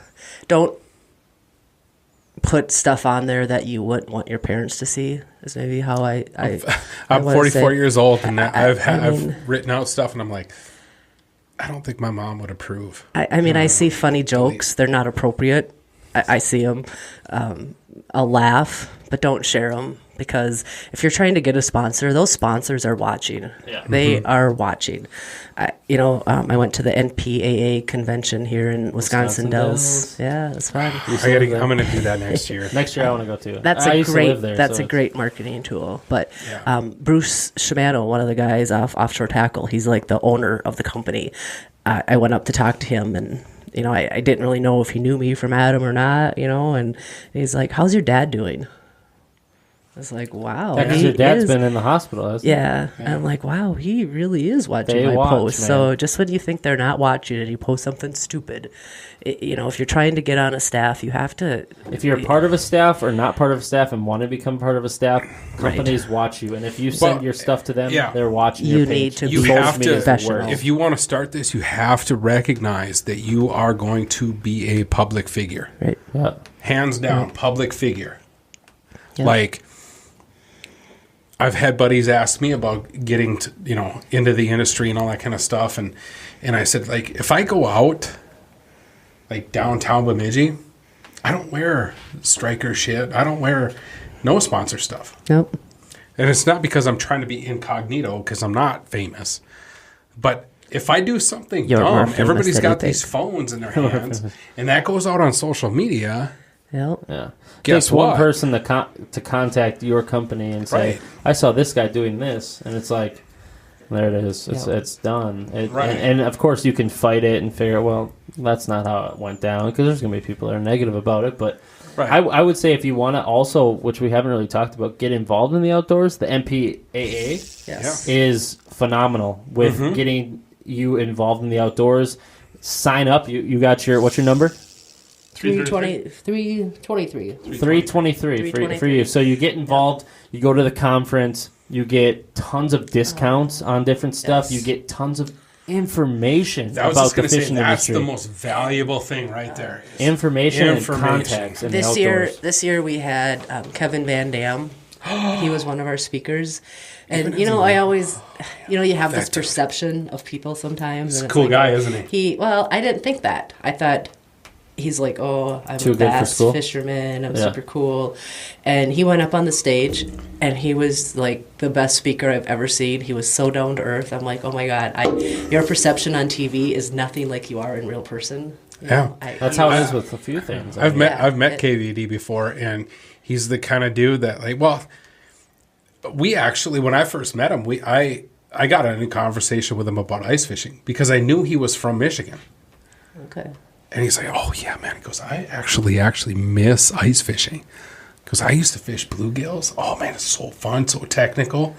don't put stuff on there that you wouldn't want your parents to see, is maybe how I'm 44 years old, and I've written out stuff, and I'm like, I don't think my mom would approve. I see funny jokes. They're not appropriate. I see them. I'll laugh, but don't share them, because if you're trying to get a sponsor, those sponsors are watching. Yeah. They are watching. I went to the NPAA convention here in Wisconsin Dells. Yeah, it's fun. I'm going to do that next year. Next year I want to go too. That's a great marketing tool. But Bruce Shimano, one of the guys offshore tackle, he's like the owner of the company. I went up to talk to him, and I didn't really know if he knew me from Adam or not, and he's like, how's your dad doing? was like, wow. Because he your dad's is- been in the hospital, hasn't he? Yeah, and I'm like, wow, he really is watching They my watch, posts. man. So just when you think they're not watching and you post something stupid, if you're trying to get on a staff, you have to. If you're part of a staff or not part of a staff and want to become part of a staff, companies watch you. And if you send Well, your stuff to them, yeah. they're watching You your need page. to You be have to- professional. If you want to start this, you have to recognize that you are going to be a public figure. Right. Yeah. Hands down, public figure. Yeah. Like, I've had buddies ask me about getting to, into the industry and all that kind of stuff, and I said, like, if I go out, like downtown Bemidji, I don't wear striker shit. I don't wear no sponsor stuff, Nope. and it's not because I'm trying to be incognito, because I'm not famous, but if I do something You're more dumb, famous everybody's than you got think. these phones in their hands, and that goes out on social media. Yep. Yeah. Guess Takes one what? person to contact your company and say, Right. I saw this guy doing this. And it's like, there it is. It's done. Right. And of course, you can fight it and figure, well, that's not how it went down. Because there's going to be people that are negative about it. But Right. I would say if you want to also, which we haven't really talked about, get involved in the outdoors, the MPAA Yes. is phenomenal with Mm-hmm. getting you involved in the outdoors. Sign up. You got what's your number? 323. 323 for you. So you get involved, you go to the conference, you get tons of discounts on different stuff, Yes. you get tons of information I was about just the going to say, fishing that's industry. the most valuable thing right there. is Information and Information. contacts in the This year, outdoors. we had Kevin Van Dam. He was one of our speakers, and I always, you have this perception of people sometimes. He's and a it's cool like, guy, isn't he? I didn't think that. I thought he's like, oh, I'm Too a good for bass school? fisherman. I'm Yeah. super cool, and he went up on the stage, and he was like the best speaker I've ever seen. He was so down to earth. I'm like, oh my god, your perception on TV is nothing like you are in real person. Yeah. That's how it is with a few things. I I've mean, met it- KVD before, and he's the kind of dude that, like, well, we actually, when I first met him, I got in a conversation with him about ice fishing because I knew he was from Michigan. Okay. And he's like, oh, yeah, man. He goes, I actually miss ice fishing. Because I used to fish bluegills. Oh, man, it's so fun, so technical.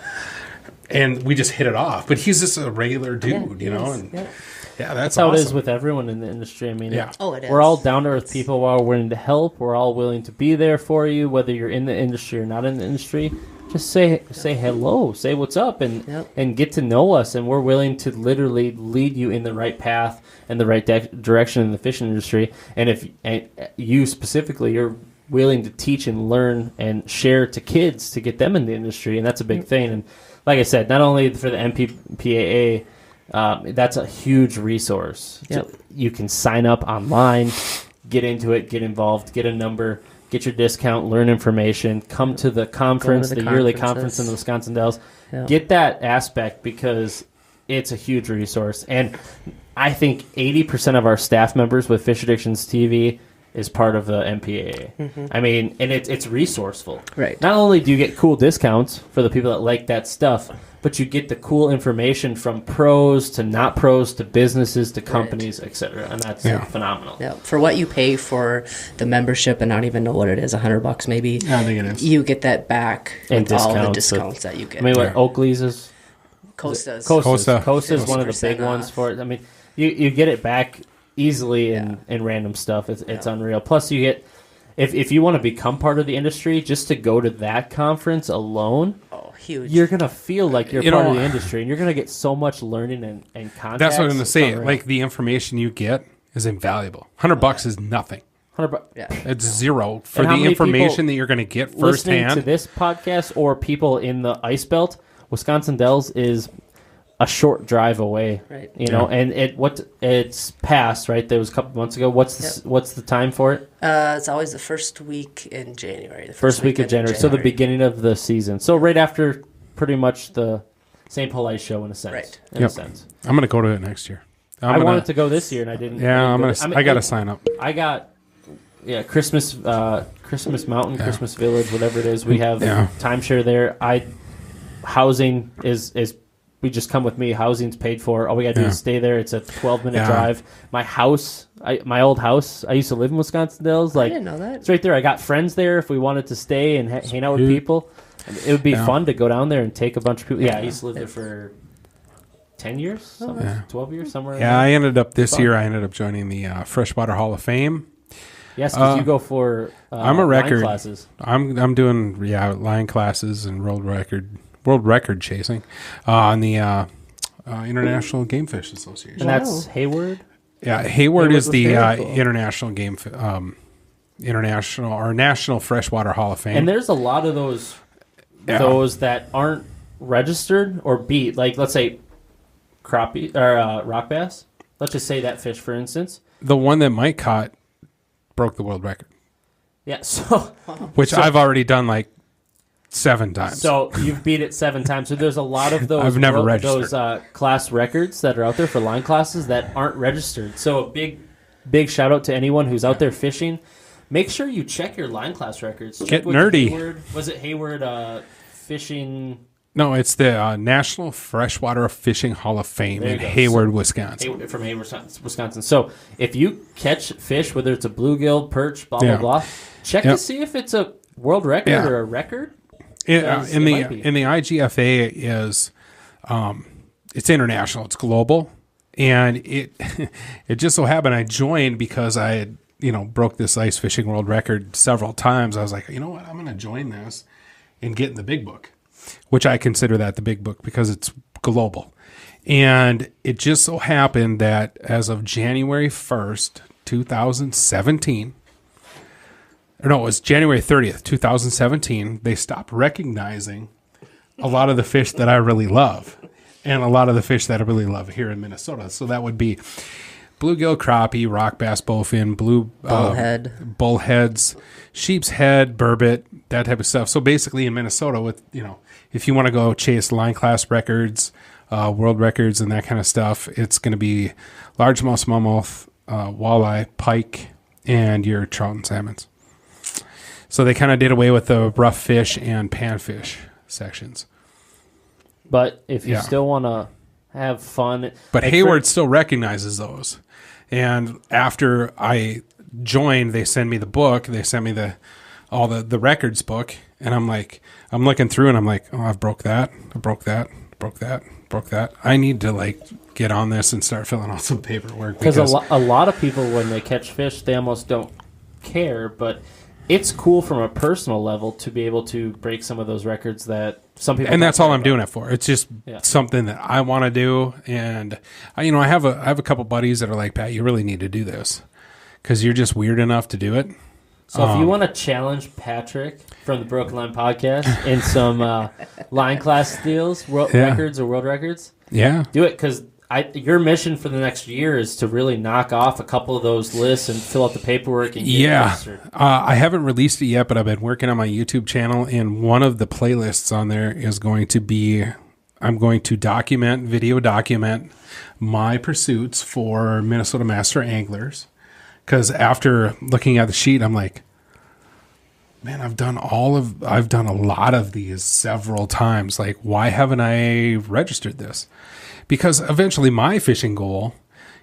And we just hit it off. But he's just a regular dude, Yeah, he is. And Yeah. yeah, That's that's how awesome. it is with everyone in the industry. I mean, Yeah. Oh, it is. we're all down to earth people. We're all willing to help. We're all willing to be there for you, whether you're in the industry or not in the industry. Just say hello, say what's up, and Yep. and get to know us. And we're willing to literally lead you in the right path and the right direction in the fishing industry. And if you specifically, you're willing to teach and learn and share to kids to get them in the industry, and that's a big thing. And like I said, not only for the MPPAA, that's a huge resource. Yep. You can sign up online, get into it, get involved, get a number, get your discount, learn information, come to the conference, the the yearly conference conferences. in the Wisconsin Dells. Yep. Get that aspect because it's a huge resource. And I think 80% of our staff members with Fish Addictions TV is part of the MPAA. I mean, and it's resourceful. Right. Not only do you get cool discounts for the people that like that stuff, but you get the cool information from pros to not pros to businesses to companies, etc. And that's phenomenal. Yeah, for what you pay for the membership, and I don't even know what it is, $100 maybe. Yeah, I think it is. You get that back And with all the discounts. discounts that you get. I mean, what Oakley's is? Costa's. Costa is one of the 50% big ones off. for it. I mean, you get it back easily in random stuff. It's unreal. Plus, you get if you want to become part of the industry, just to go to that conference alone, Oh, huge. you're gonna feel like you're You part of know- the industry, and you're gonna get so much learning and contacts. That's what I'm going to It's say. unreal. Like, the information you get is invaluable. $100 is nothing. $100. Yeah. It's zero for And how the many information people that you're going to get Listening to firsthand. this podcast or people in the ice belt, Wisconsin Dells is a short drive away. Right. You know, and it's passed, right? There was a couple months ago. What's the time for it? It's always the first week in January. The First week of weekend in January. So the beginning of the season. So right after pretty much the St. Paul Ice Show in a sense. Right. In Yep. a sense. I'm going to go to it next year. I wanted to go this year and I didn't. Yeah, I I'm didn't gonna. go. I got to sign up. I got Christmas Mountain, Christmas Village, whatever it is. We have Yeah. timeshare there. Housing is we just come with me. Housing's paid for. All we got to do is stay there. It's a 12-minute drive. My house, my old house, I used to live in Wisconsin Dells. I didn't know that. It's right there. I got friends there if we wanted to stay and hang out with people. It would be fun to go down there and take a bunch of people. Yeah, I used to live there for 10 years, 12 years, somewhere. Yeah, I ended up this year. I ended up joining the Freshwater Hall of Fame. Yes, because you go for I'm a record line classes. I'm doing line classes and world record chasing on the International Game Fish Association. And that's Hayward. Yeah, Hayward is the cool. International National Freshwater Hall of Fame. And there's a lot of those that aren't registered or beat. Like let's say crappie or rock bass. Let's just say that fish, for instance. The one that Mike caught broke the world record. Yeah, so which I've already done like 7 times. So you've beat it 7 times. So there's a lot of those. I've never registered those class records that are out there for line classes that aren't registered. So a big shout out to anyone who's out there fishing. Make sure you check your line class records. Get nerdy. Was it Hayward Fishing? No, it's the National Freshwater Fishing Hall of Fame in Hayward, Wisconsin. From Hayward, Wisconsin. So if you catch fish, whether it's a bluegill, perch, blah, blah, blah, check to see if it's a world record or a record. In the IGFA is it's international, it's global, and it just so happened I joined because I had broke this ice fishing world record several times. I was like, you know what, I'm going to join this and get in the big book, which I consider that the big book because it's global. And it just so happened that as of January 1st, 2017, or no, it was January 30th, 2017, they stopped recognizing a lot of the fish that I really love and a lot of the fish that I really love here in Minnesota. So that would be bluegill, crappie, rock bass, bowfin, bullheads, sheep's head, burbot, that type of stuff. So basically in Minnesota with, if you want to go chase line class records, world records and that kind of stuff, it's going to be largemouth, smallmouth, walleye, pike, and your trout and salmons. So they kind of did away with the rough fish and panfish sections. But if you still want to have fun. But Hayward still recognizes those. And after I joined, they send me the book. They sent me the records book. And I'm looking through and I'm like, oh, I broke that. I need to get on this and start filling out some paperwork. Because a lot of people, when they catch fish, they almost don't care. But it's cool from a personal level to be able to break some of those records that some people. And that's all I'm doing it for. It's just something that I want to do. And I have a couple buddies that are like, Pat, you really need to do this because you're just weird enough to do it. So if you want to challenge Patrick from the Broken Line podcast in some line class deals, records or world records, do it because your mission for the next year is to really knock off a couple of those lists and fill out the paperwork and get registered. I haven't released it yet, but I've been working on my YouTube channel, and one of the playlists on there is going to be I'm going to video document my pursuits for Minnesota Master Anglers. Because after looking at the sheet, I'm like, man, I've done a lot of these several times. Like, why haven't I registered this? Because eventually my fishing goal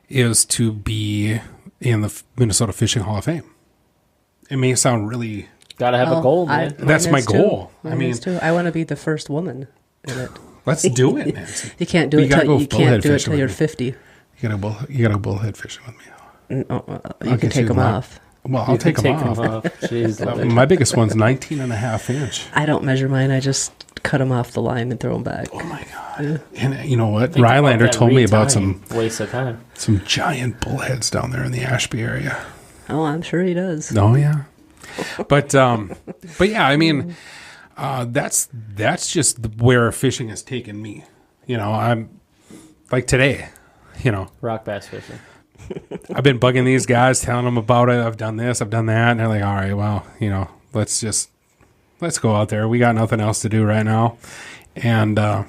is to be in the Minnesota Fishing Hall of Fame. It may sound really... Gotta have a goal, man. That's my goal. I want to be the first woman in it. Let's do it, Nancy. You can't do it till you're 50. You gotta go bullhead fishing with me. You can take them off. Well, I'll take them off. Jeez, my biggest one's 19 and a half inch. I don't measure mine. I just cut them off the line and throw them back. Oh my God. Yeah. And you know what? Rylander told me about some waste of time. Some giant bullheads down there in the Ashby area. Oh, I'm sure he does. Oh yeah. But yeah, I mean, that's just where fishing has taken me. I'm like today, rock bass fishing. I've been bugging these guys, telling them about it. I've done this, I've done that. And they're like, all right, well, let's go out there. We got nothing else to do right now. And I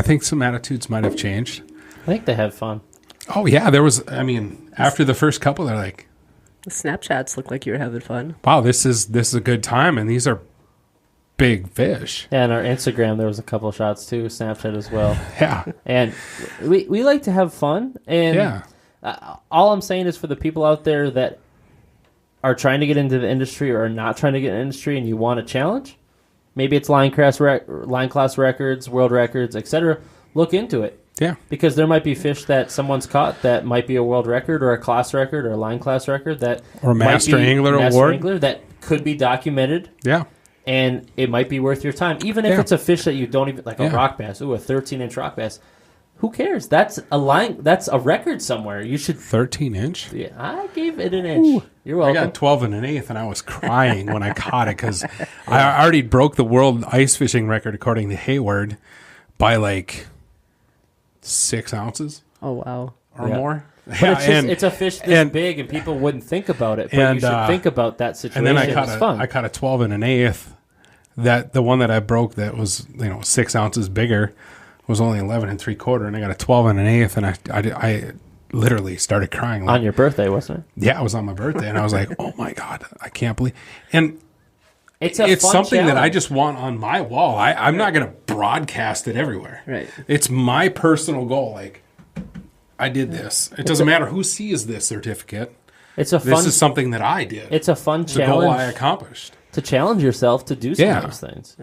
think some attitudes might have changed. I think they have fun. Oh, yeah. After the first couple, they're like, the Snapchats look like you're having fun. Wow, this is a good time. And these are big fish. Yeah, and our Instagram, there was a couple shots too, Snapchat as well. Yeah. And we like to have fun. And Yeah. all I'm saying is for the people out there that are trying to get into the industry or are not trying to get in the industry and you want a challenge, maybe it's line class records, world records, etc. Look into it. Yeah. Because there might be fish that someone's caught that might be a world record or a class record or a line class record that Or a might Master be Angler Master Award. Angler that could be documented. Yeah. And it might be worth your time, even if Yeah. it's a fish that you don't even like a Yeah. rock bass. Ooh, a 13-inch rock bass. Who cares? That's a line. That's a record somewhere. You should. 13-inch. Yeah, I gave it an inch. You're I welcome. got 12 and an eighth, and I was crying when I caught it because I already broke the world ice fishing record according to Hayward by like 6 ounces Oh, wow. or Yeah. more. But it's, just, it's a fish this big, and people wouldn't think about it. But you should think about that situation. And then It's fun. I caught a 12 and an eighth. That the one that I broke that was 6 ounces bigger was only 11 and 3/4, and I got a 12 and an eighth, and I literally started crying. Like, on your birthday, wasn't it? yeah, it was on my birthday, and I was like, oh my God, I can't believe. And It's it's fun something that I challenge. just want on my wall. I'm not going to broadcast it everywhere. Right. It's my personal goal. Like, I did this. It doesn't matter who sees this certificate. It's a This fun. is something that I did. It's a fun the goal I challenge accomplished. to challenge yourself to do some Yeah. of those things.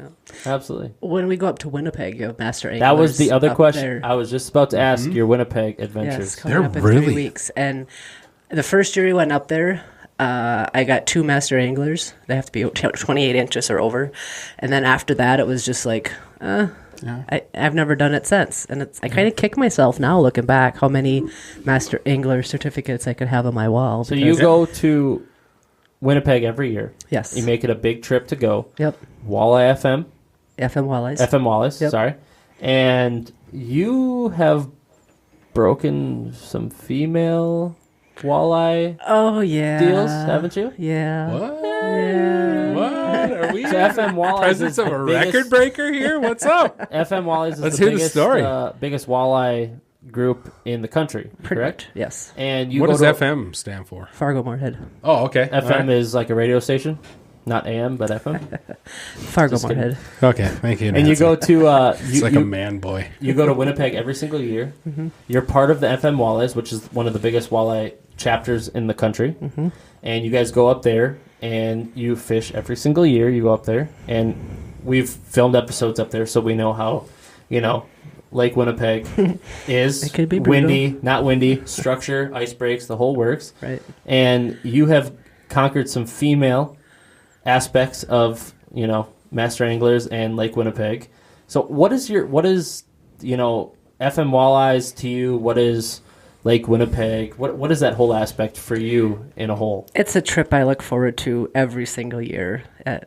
Absolutely. When we go up to Winnipeg, you have Master Anglers. That was the other up question. there. I was just about to ask Mm-hmm. your Winnipeg Yes, adventures. coming They're up in really- 3 weeks. And the first year we went up there, I got 2 Master Anglers. They have to be 28 inches or over. And then after that, it was just like, I've never done it since. And I kind of kick myself now looking back how many Master Angler certificates I could have on my wall. So you go to Winnipeg every year. Yes. You make it a big trip to go. Yep. Walleye FM. FM Walleyes. FM Walleyes, Yep. sorry. And you have broken some female walleye Oh, yeah. deals, haven't you? Yeah. What? Yeah. What? Are we So FM Walleyes presence is of the a biggest- record breaker here? What's up? FM Walleyes is Let's the hear the biggest, story. biggest walleye group in the country, correct? Yes. And you What go does to FM stand for? Fargo Moorhead. Oh, okay. All FM right. is like a radio station, not AM, but FM. Fargo Just kidding. Moorhead. Okay, thank you. And you Nancy. go to It's like a man boy. you go to Winnipeg every single year. You're part of the FM Walleyes, which is one of the biggest walleye chapters in the country. And you guys go up there and you fish every single year. You go up there, and we've filmed episodes up there, so we know how, Lake Winnipeg is. It could be brutal. windy, not windy, structure, ice breaks, the whole works. Right. And you have conquered some female aspects of, master anglers and Lake Winnipeg. So what is FM Walleyes to you? What is Lake Winnipeg? What is that whole aspect for you in a whole? It's a trip I look forward to every single year.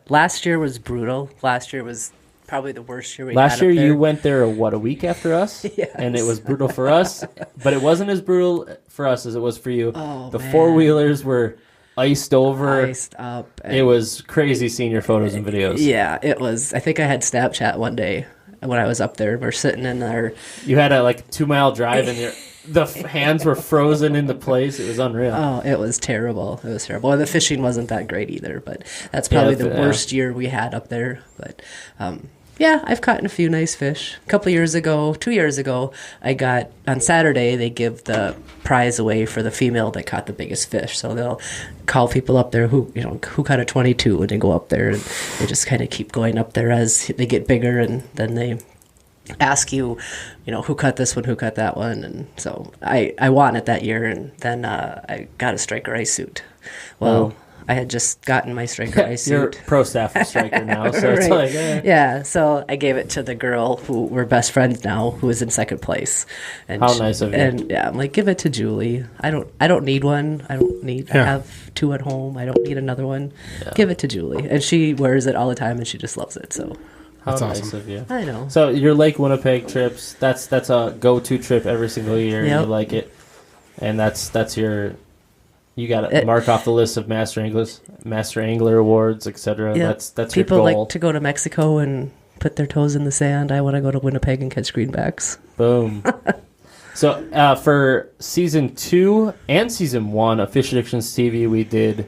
Last year was brutal. Last year was probably the worst year we had Last year up there. you went there, a week after us? Yes. And it was brutal for us, but it wasn't as brutal for us as it was for you. Oh, the man. four-wheelers were iced over. Iced up. and- It was crazy seeing your photos and videos. Yeah, it was. I think I had Snapchat one day when I was up there. We're sitting in our... You had a 2-mile drive and the hands were frozen into place. It was unreal. Oh, it was terrible. It was terrible. And the fishing wasn't that great either, but that's probably the worst year we had up there. But yeah, I've caught a few nice fish. A couple years ago, 2 years ago, I got, on Saturday, they give the prize away for the female that caught the biggest fish. So they'll call people up there who caught a 22, and they go up there, and they just kind of keep going up there as they get bigger, and then they ask you, who cut this one, who cut that one. And so I won it that year, and then I got a striker ice suit. Well, I had just gotten my striker ice You're suit. pro staff striker now, so it's Right. like, Yeah, so I gave it to the girl who we're best friends now, who is in second place. And How nice of you. And yeah, I'm like, give it to Julie. I don't need one. I Yeah. have 2 at home. I don't need another one. Give it to Julie. And she wears it all the time, and she just loves it. So how That's nice awesome. of you. I know. So your Lake Winnipeg trips, that's a go-to trip every single year. Yep. You like it, and that's your. You got to It- mark off the list of Master Angler awards, etc. Yeah. That's People your goal. like to go to Mexico and put their toes in the sand. I want to go to Winnipeg and catch greenbacks. Boom. So for season 2 and season 1 of Fish Addictions TV, we did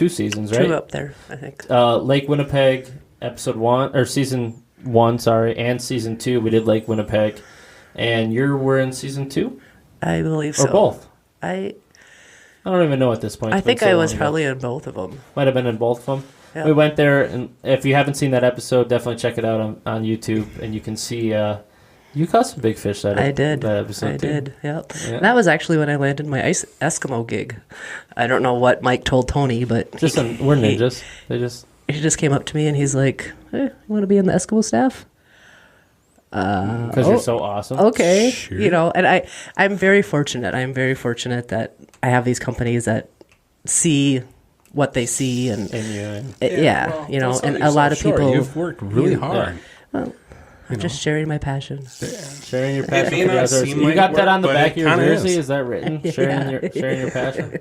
2 seasons, right? 2 up there, I think. Lake Winnipeg, episode 1 or season 1, sorry, and season 2. We did Lake Winnipeg, and you were in season 2, I believe or so. both. I don't even know at this point. I It's been think so I long was ago. probably in both of them. Might have been in both of them. Yeah. We went there, and if you haven't seen that episode, definitely check it out on YouTube, and you can see you caught some big fish that I did. that episode I too. did. Yep. Yeah. That was actually when I landed my Eskimo gig. I don't know what Mike told Tony, but We're ninjas. He just came up to me and he's like, "Hey, you want to be in the Eskimo staff?" Because you're so awesome. Okay. Sure. You know, and I'm very fortunate. I'm very fortunate that I have these companies that see what they see and And yeah, you know, and a lot of people. You've worked really hard. I'm just sharing my passion. sharing your passion may for the not outdoors. seem You like got that work, on the but back it of your kinda jersey? is. Is that written? Yeah. Sharing your passion.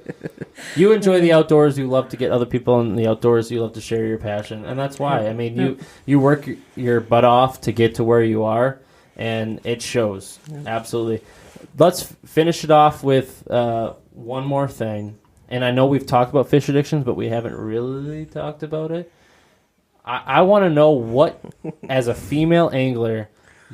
You enjoy the outdoors. You love to get other people in the outdoors. You love to share your passion, and that's why. I mean, you work your butt off to get to where you are, and it shows. Absolutely. Let's finish it off with one more thing. And I know we've talked about fish addictions, but we haven't really talked about it. I want to know what, as a female angler,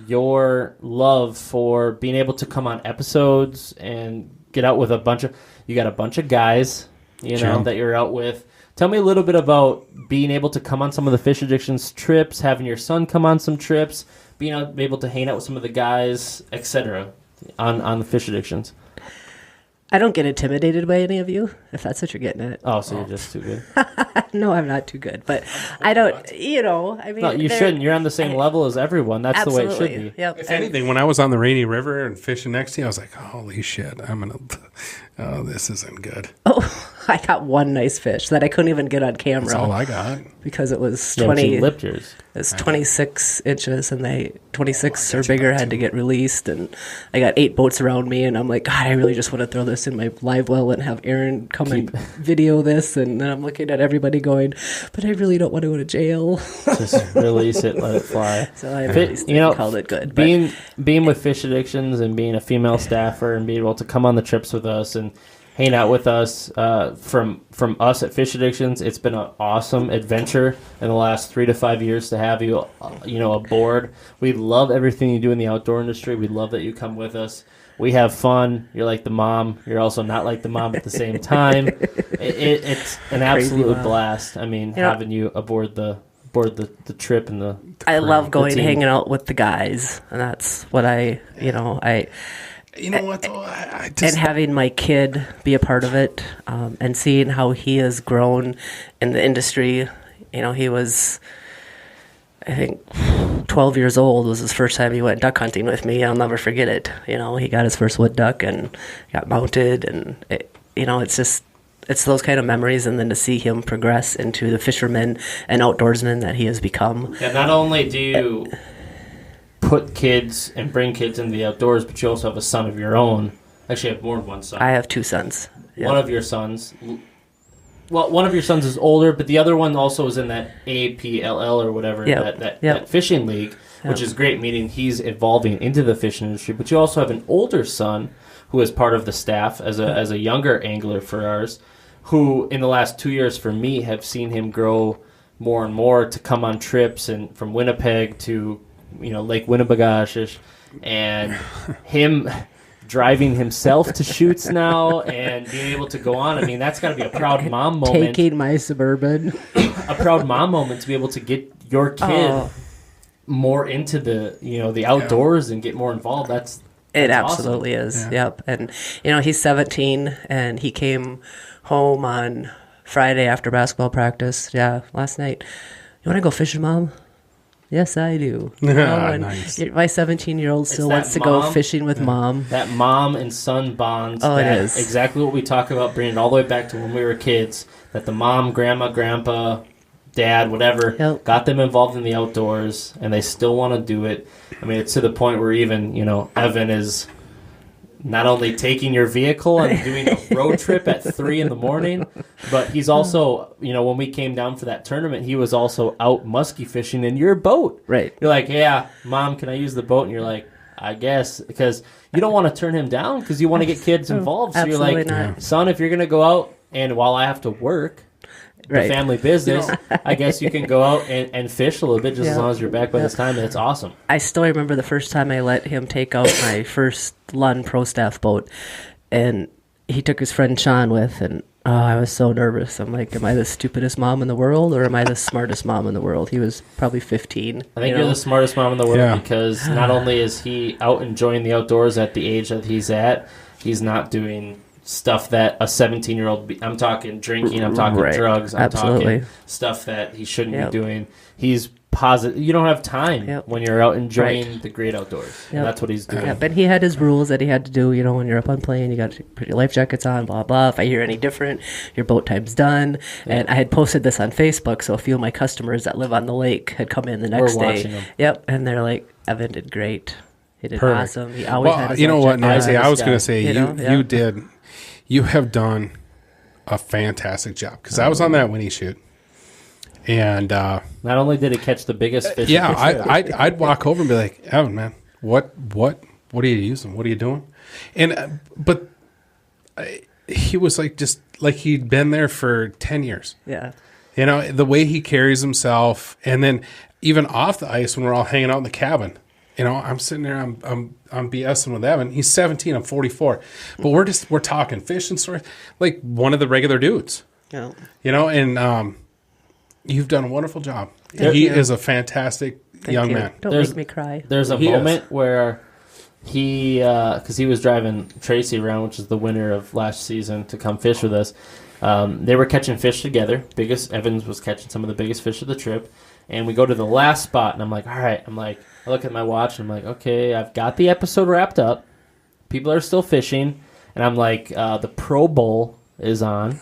your love for being able to come on episodes and get out with you got a bunch of guys, Sure. that you're out with. Tell me a little bit about being able to come on some of the fish addictions trips, having your son come on some trips, being able to hang out with some of the guys, etc. on the fish addictions. I don't get intimidated by any of you, if that's what you're getting at. Oh, so you're just too good. No, I'm not too good, but I don't, I mean. No, you they're- shouldn't. You're on the same level as everyone. That's the way it Absolutely. should be. Yep. If And- anything, when I was on the Rainy River and fishing next to you, I was like, holy shit, oh, this isn't good. Oh, I got one nice fish that I couldn't even get on That's all camera I got. because it was Yeah, but 20. you lipped yours. It's 26 inches, and 26 or bigger had to get released, and I got 8 boats around me, and I'm like, God, I really just want to throw this in my live well and have Aaron come and video this, and then I'm looking at everybody going, but I really don't want to go to jail. Just release it, let it fly. So I Fit- released you it know, and called it good. But Being with Fish Addictions and being a female staffer and being able to come on the trips with us and hang out with us from us at Fish Addictions, it's been an awesome adventure in the last 3 to 5 years to have you aboard. We love everything you do in the outdoor industry. We love that you come with us. We have fun. You're like the mom. You're also not like the mom at the same time. It's an absolute mom. blast. I mean, You know- having you aboard the trip and the I love going team. hanging out with the guys, and that's what I You know what, though? I and just... having my kid be a part of it, and seeing how he has grown in the industry. He was, I think, 12 years old was his first time he went duck hunting with me. I'll never forget it. He got his first wood duck and got mounted, and it's those kind of memories, and then to see him progress into the fisherman and outdoorsman that he has become. Yeah, not only do you put kids and bring kids into the outdoors, but you also have a son of your own. Actually, I have more than one son. I have 2 sons. Yeah. One of your sons. Well, one of your sons is older, but the other one also is in that APLL or whatever, Yep. that fishing league, which is great, meaning he's evolving into the fishing industry. But you also have an older son who is part of the staff as a younger angler for ours, who in the last 2 years for me have seen him grow more and more to come on trips and from Winnipeg to Lake Winnebagosh, and him driving himself to shoots now and being able to go on. I mean, that's got to be a proud mom moment. Taking my Suburban. A proud mom moment to be able to get your kid more into the outdoors and get more involved. That's It awesome. absolutely is. Yeah. Yep. And he's 17, and he came home on Friday after basketball practice. Yeah, last night. You want to go fishing, Mom? Yes, I do. And Nice. my 17-year-old still that wants to go mom- fishing with Mom. That mom and son bond. Oh, it that is. exactly what we talk about, bringing it all the way back to when we were kids. That the mom, grandma, grandpa, dad, whatever, Yep. got them involved in the outdoors, and they still want to do it. I mean, it's to the point where even Evan is not only taking your vehicle and doing a road trip at 3 a.m, but he's also, when we came down for that tournament, he was also out muskie fishing in your boat. Right. You're like, yeah, Mom, can I use the boat? And you're like, I guess, because you don't want to turn him down because you want to get kids involved. So you're Absolutely like, not. son, if you're going to go out and while I have to work, the family business, I guess you can go out and fish a little bit just as long as you're back by this time, and it's awesome. I still remember the first time I let him take out my first Lund Pro Staff boat, and he took his friend Sean with, and I was so nervous. I'm like, am I the stupidest mom in the world, or am I the smartest mom in the world? He was probably 15. I think you're the smartest mom in the world because not only is he out enjoying the outdoors at the age that he's at, he's not doing stuff that a 17-year-old, I'm talking drinking, I'm talking drugs, I'm talking stuff that he shouldn't be doing. He's positive. You don't have time when you're out enjoying the great outdoors. And that's what he's doing. But he had his rules that he had to do. You know, when you're up on plane, you got to put your life jackets on, blah, blah. If I hear any different, your boat time's done. And I had posted this on Facebook, so a few of my customers that live on the lake had come in the next day. Them. Yep, and they're like, Evan did great. He did awesome. He always had his you know what, life jacket Nancy? on. I was going to say, you have done a fantastic job. Because I was on that Winnie shoot. And not only did it catch the biggest fish, I'd walk over and be like, Evan, man, what are you using? What are you doing? And but he was like, just like he'd been there for 10 years. Yeah, you know, the way he carries himself, and then even off the ice when we're all hanging out in the cabin. You know, I'm sitting there, I'm BSing with Evan. He's 17, I'm 44, but we're talking fish and stories like one of the regular dudes. Yeah, you know, and you've done a wonderful job. He is a fantastic young man. Don't make me cry. There's a moment where he, because he was driving Tracy around, which is the winner of last season, to come fish with us. They were catching fish together. Evans was catching some of the biggest fish of the trip. And we go to the last spot, and I'm like, all right. I look at my watch, and I'm like, okay, I've got the episode wrapped up. People are still fishing. And I'm like, the Pro Bowl is on.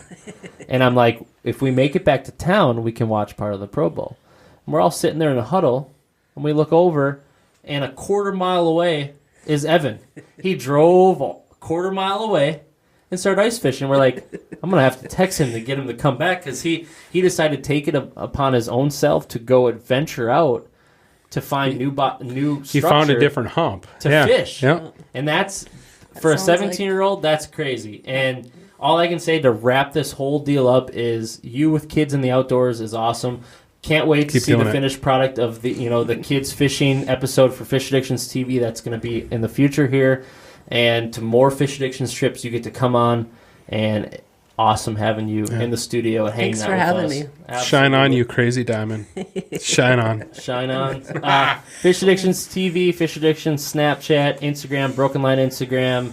And I'm like, if we make it back to town, we can watch part of the Pro Bowl. And we're all sitting there in a huddle, and we look over, and a quarter mile away is Evan. He drove a quarter mile away and started ice fishing. We're like, I'm going to have to text him to get him to come back because he decided to take it upon his own self to go adventure out to find new structure. He found a different hump. To fish. Yeah. And that's, for a 17-year-old, that's crazy. And all I can say to wrap this whole deal up is you with kids in the outdoors is awesome. Can't wait to see the finished product of the kids fishing episode for Fish Addictions TV that's going to be in the future here. And to more Fish Addictions trips you get to come on, and awesome having you in the studio and hanging out with us. Thanks for having me. Absolutely. Shine on, you crazy diamond. Shine on. Shine on. Fish Addictions TV, Fish Addictions Snapchat, Instagram, Broken Line Instagram,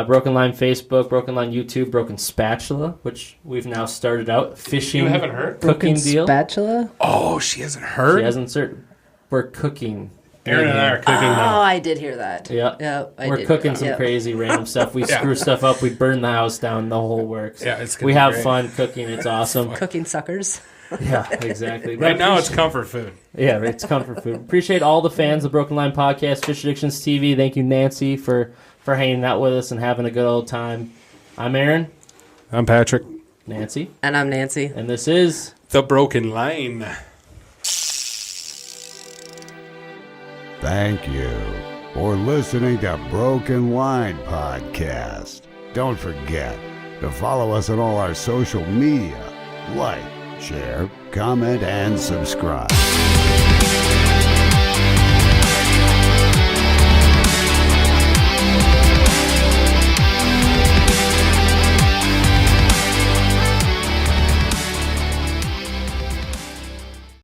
Broken Line Facebook, Broken Line YouTube, Broken Spatula, which we've now started out fishing. You haven't heard? Cooking Broken deal. Spatula? Oh, she hasn't heard? She hasn't started. We're cooking. Aaron and I are cooking now. Oh, I did hear that. Yeah. We're cooking some crazy random stuff. We screw stuff up. We burn the house down. The whole works. Yeah, it's we have fun cooking. It's awesome. Cooking suckers. Yeah, exactly. Right now it's comfort food. Yeah, it's comfort food. Appreciate all the fans of Broken Line Podcast, Fish Addictions TV. Thank you, Nancy, for hanging out with us and having a good old time. I'm Aaron. I'm Patrick. Nancy. And I'm Nancy. And this is The Broken Line. Thank you for listening to Broken Line Podcast. Don't forget to follow us on all our social media. Like, share, comment, and subscribe.